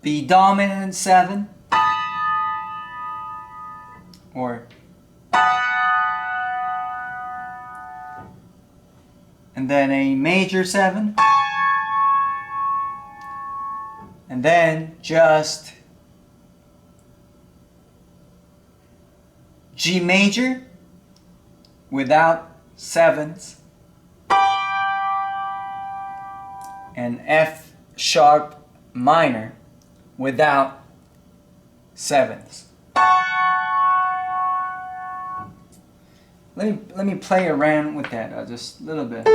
B dominant 7, or, and then A major 7, and then just G major without sevenths, and F sharp minor without sevenths. Let me play around with that just a little bit.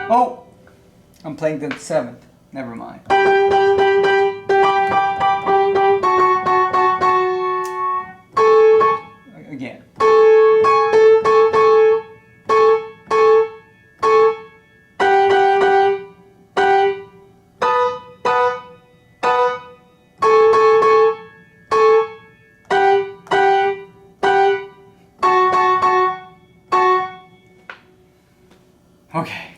Oh, I'm playing the seventh. Never mind. Again. Okay.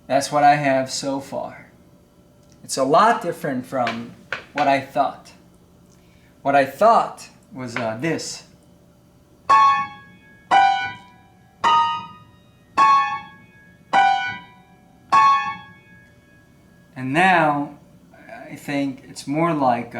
That's what I have so far. It's a lot different from what I thought. What I thought was this. And now I think it's more like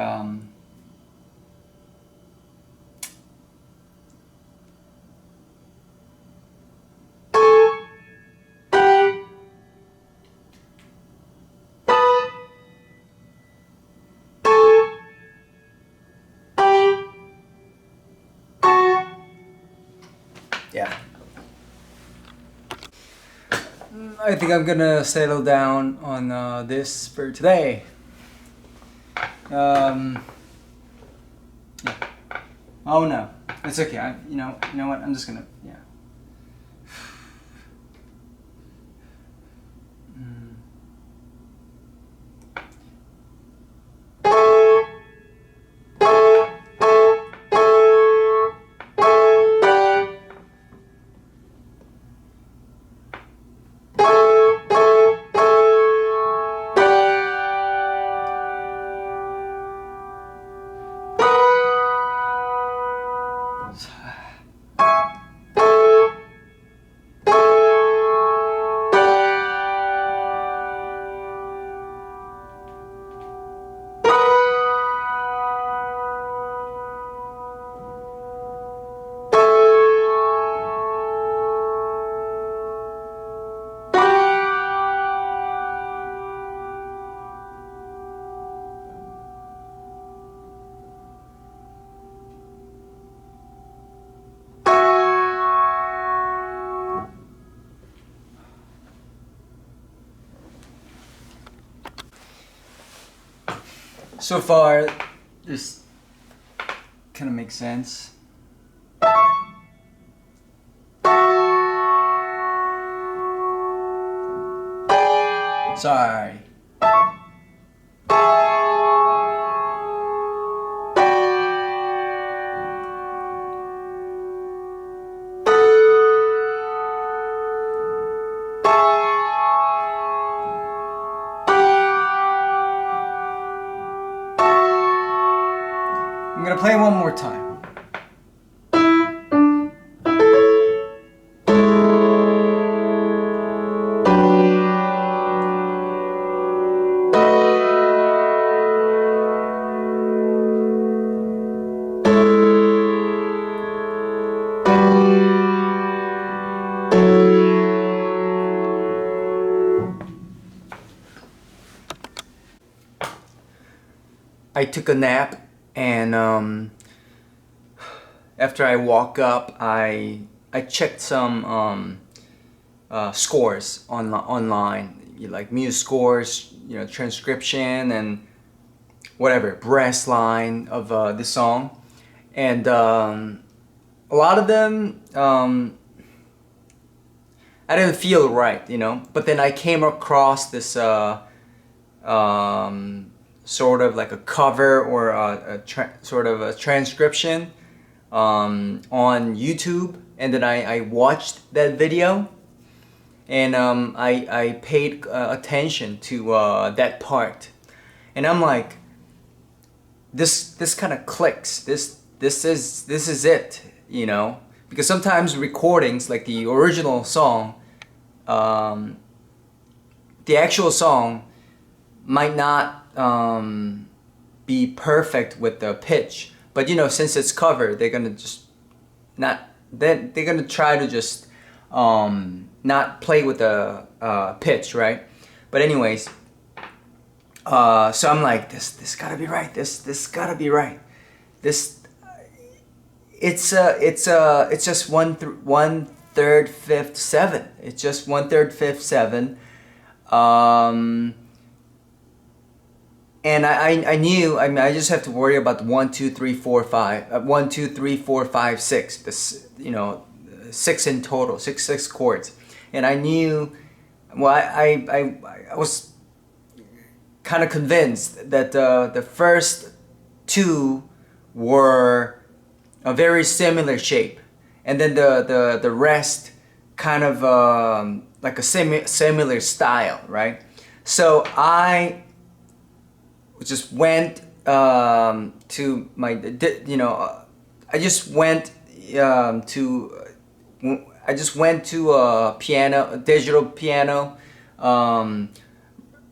yeah. I think I'm gonna settle down on this for today. Yeah. Oh no, it's okay. You know what? I'm just gonna, yeah. So far, this kind of makes sense. Sorry. I'm gonna play one more time. I took a nap, and after I woke up, I checked some scores online, like music scores, transcription and whatever brass line of the song, and a lot of them I didn't feel right, But then I came across this sort of like a cover or sort of a transcription on YouTube, and then I watched that video, and I paid attention to that part, and I'm like, this kind of clicks. This is it, because sometimes recordings, like the original song, the actual song might not be perfect with the pitch, but since it's covered, they're gonna just they're gonna try to just not play with the pitch, right? But anyways, so I'm like, this gotta be right. This gotta be right. It's just 1/3, 5th, 7. It's just 1/3, 5th, 7. And I knew, I just have to worry about the 1, 2, 3, 4, 5, 1, 2, 3, 4, 5, 6. This, 6 in total, six chords. And I knew, well, I was kind of convinced that the first two were a very similar shape, and then the rest kind of like a similar style, right? So I just went to my, you know, I just went to a piano, a digital piano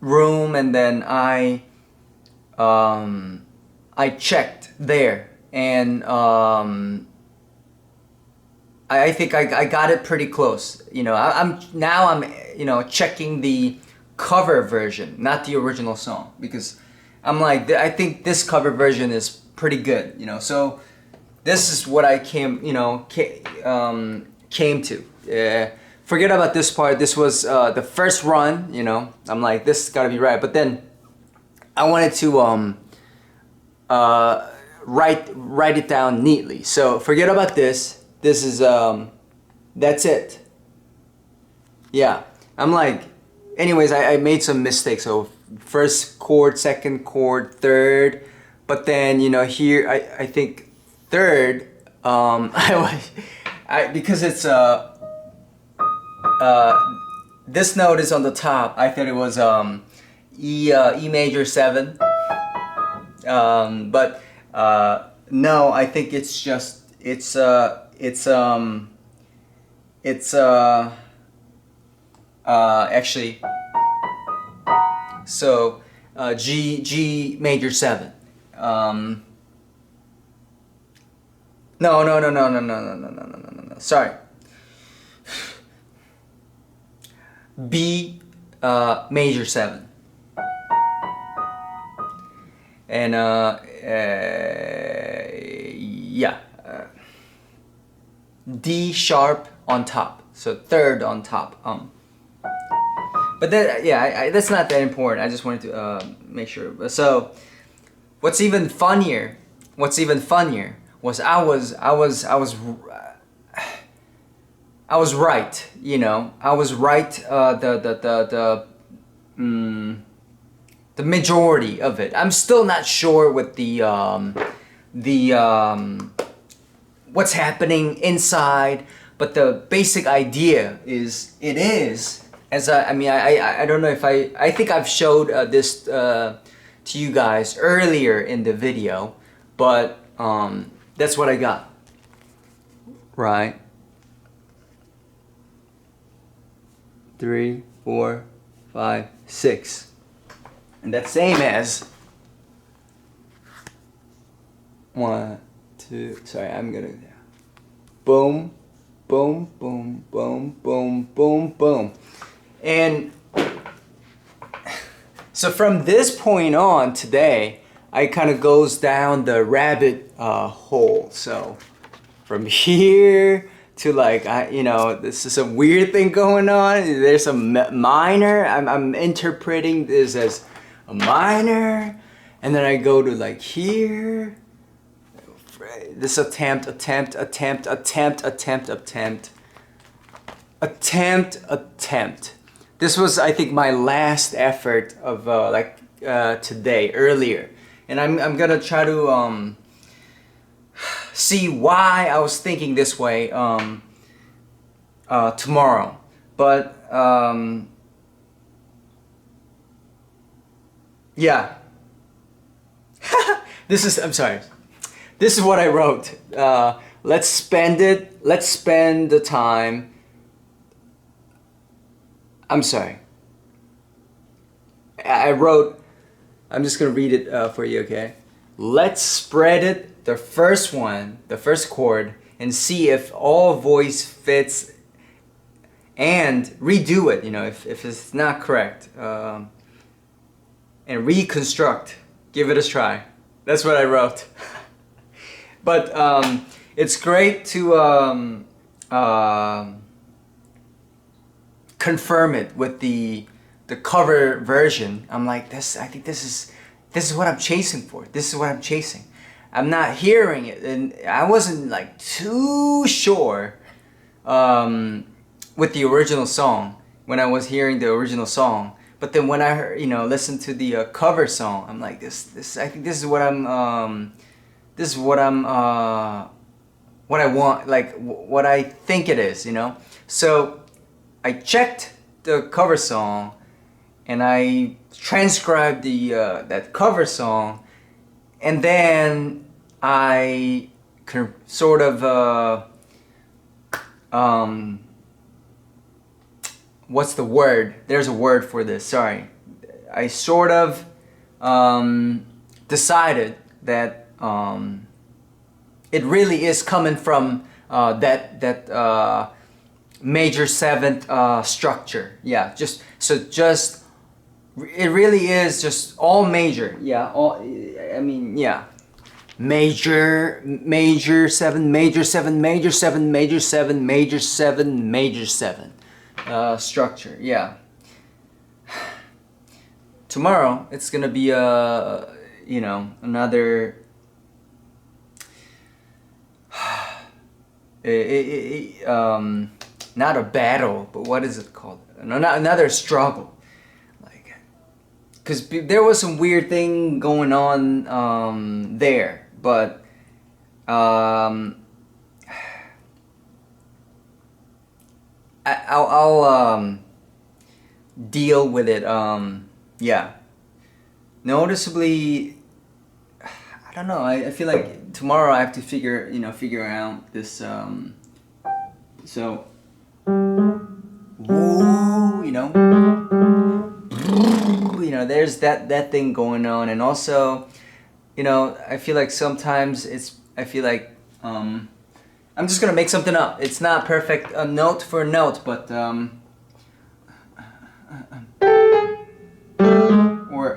room, and then I checked there, and I think I got it pretty close. You know, I'm you know, checking the cover version, not the original song, because I'm like, I think this cover version is pretty good. You know, so this is what I came to. Forget about this part. This was the first run. You know, I'm like, this has got to be right. But then I wanted to write it down neatly. So forget about this. This is that's it. Yeah, I'm like, anyways, I made some mistakes. So first chord, second chord, third, but then, you know, here I think third. Because it's this note is on the top. I thought it was E major 7. But no, I think it's just it's actually, so G major 7. No. Sorry. B major 7. And yeah, D sharp on top, so third on top. But that, yeah, that's not that important. I just wanted to make sure. So, what's even funnier was I was right. You know, I was right. The majority of it. I'm still not sure with the what's happening inside, but the basic idea is, it is, as I mean, I don't know if I think I've showed this to you guys earlier in the video, but that's what I got. Right. 3, 4, 5, 6. And that's same as 1, 2, sorry, I'm gonna, boom, boom, boom, boom, boom, boom, boom. And so from this point on today, I kind of goes down the rabbit hole. So from here to, like, you know, this is a weird thing going on. There's a minor. I'm interpreting this as a minor, and then I go to, like, here. This attempt. This was, I think, my last effort of today, earlier, and I'm gonna try to see why I was thinking this way tomorrow. But yeah. I'm sorry. This is what I wrote. Let's spend the time. I'm sorry. I wrote, I'm just gonna read it for you, okay? Let's spread it, the first chord, and see if all voice fits, and redo it, you know, if it's not correct. And reconstruct. Give it a try. That's what I wrote. But it's great to confirm it with the cover version. I'm like, this. I think this is what I'm chasing for. This is what I'm chasing. I'm not hearing it, and I wasn't, like, too sure with the original song when I was hearing the original song. But then when I heard, you know, listened to the cover song, I'm like, this. I think this is what I'm. This is what I want, like, what I think it is, you know. So I checked the cover song, and I transcribed the that cover song, and then I sort of what's the word? There's a word for this. Sorry, I sort of decided that it really is coming from that major seventh structure. Yeah, just it really is just all major. Yeah, all, I mean, yeah. Major seven, major seven, major seven, major seven, major seven, major seven structure. Yeah. Tomorrow it's gonna be you know, another not a battle, but what is it called? Another struggle. Like, because there was some weird thing going on there, but I'll deal with it. Yeah, noticeably. I don't know. I feel like tomorrow I have to figure out this. So, woo, there's that thing going on, and also, I feel like sometimes I feel like I'm just gonna make something up. It's not perfect, note for note, but or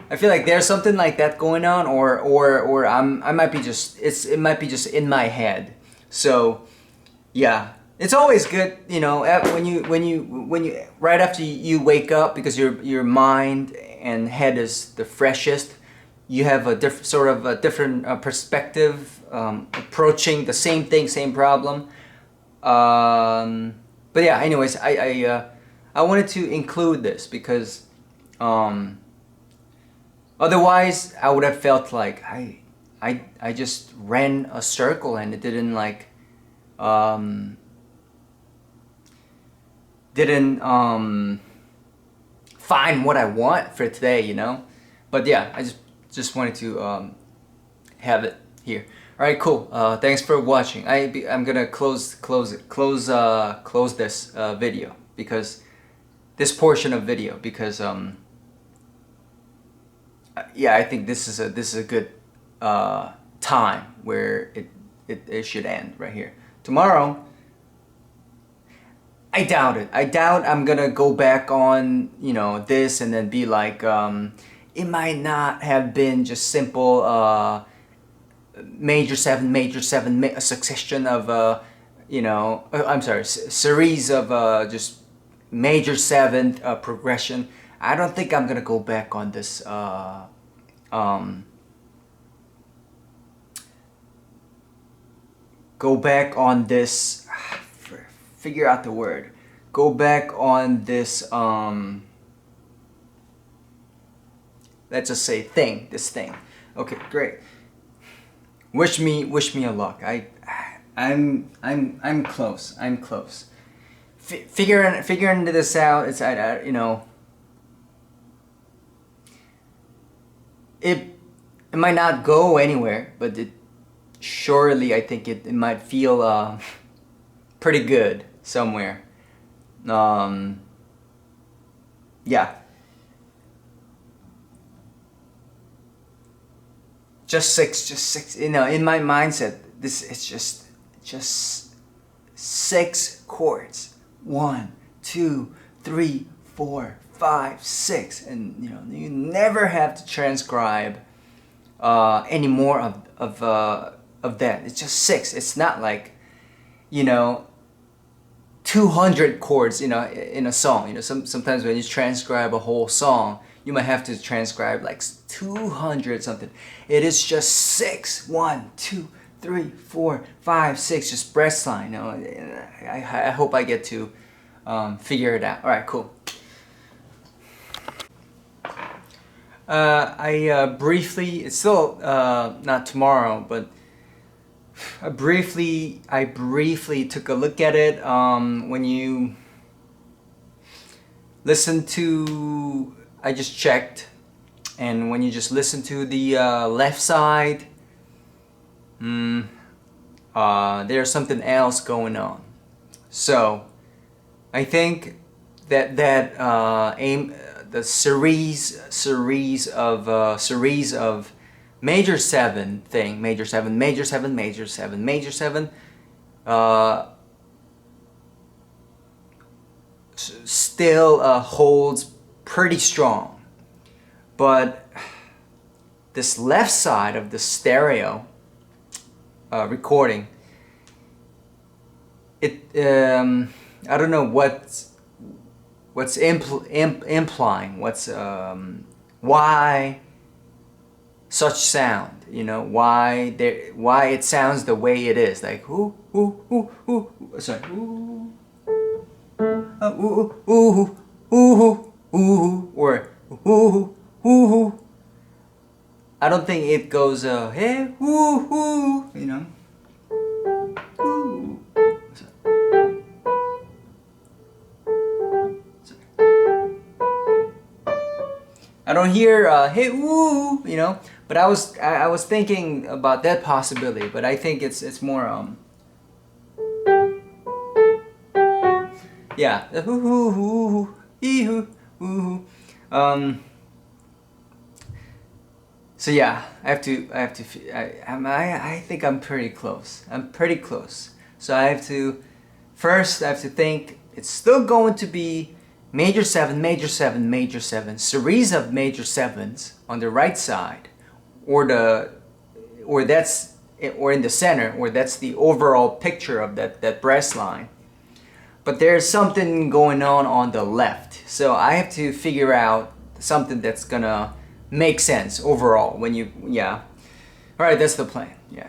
I feel like there's something like that going on, or I might be just it might be just in my head. So yeah, it's always good, when you right after you wake up, because your mind and head is the freshest. You have a different perspective, approaching the same thing, same problem. But yeah, anyways, I wanted to include this because otherwise I would have felt like I just ran a circle and it didn't find what I want for today, But yeah, I just wanted to have it here. All right, cool. Thanks for watching. I'm gonna close this video, because this portion of video, because yeah, I think this is a good time where it should end right here. Tomorrow, I doubt it. I doubt I'm gonna go back on this and then be like it might not have been just simple major seven, a succession of I'm sorry, series of just major seventh progression. I don't think I'm gonna go back on this go back on this figure out the word. Go back on this let's just say this thing. Okay, great. Wish me a luck. I'm close. I'm close. Figuring this out. It's it might not go anywhere, but surely I think it might feel pretty good somewhere. Yeah. Just six. In my mindset, it's just 6 chords. 1, 2, 3, 4, 5, 6, and you never have to transcribe any more of that. It's just 6. It's not like 200 chords in a song. Sometimes when you transcribe a whole song, you might have to transcribe like 200 something. It is just 6. 1, 2, 3, 4, 5, 6. Just breath line. I hope I get to figure it out. All right, cool. I briefly, it's still not tomorrow, but I briefly took a look at it. When you listen to, I just checked, and when you just listen to the left side, there's something else going on. So I think that the series of major seven thing, major seven, major seven, major seven, major seven, still holds pretty strong. But this left side of the stereo recording, it I don't know what's implying, why such sound, you know, why it sounds the way it is, like sorry, or I don't think it goes hey you know. I don't hear hey woo, you know, but I was thinking about that possibility, but I think it's more yeah, the so yeah, I think I'm pretty close. I'm pretty close. So I have to think it's still going to be major seven, major seven, major seven, series of major sevens on the right side, or in the center, or that's the overall picture of that brass line. But there's something going on the left. So I have to figure out something that's gonna make sense overall when you, yeah. All right, that's the plan. Yeah.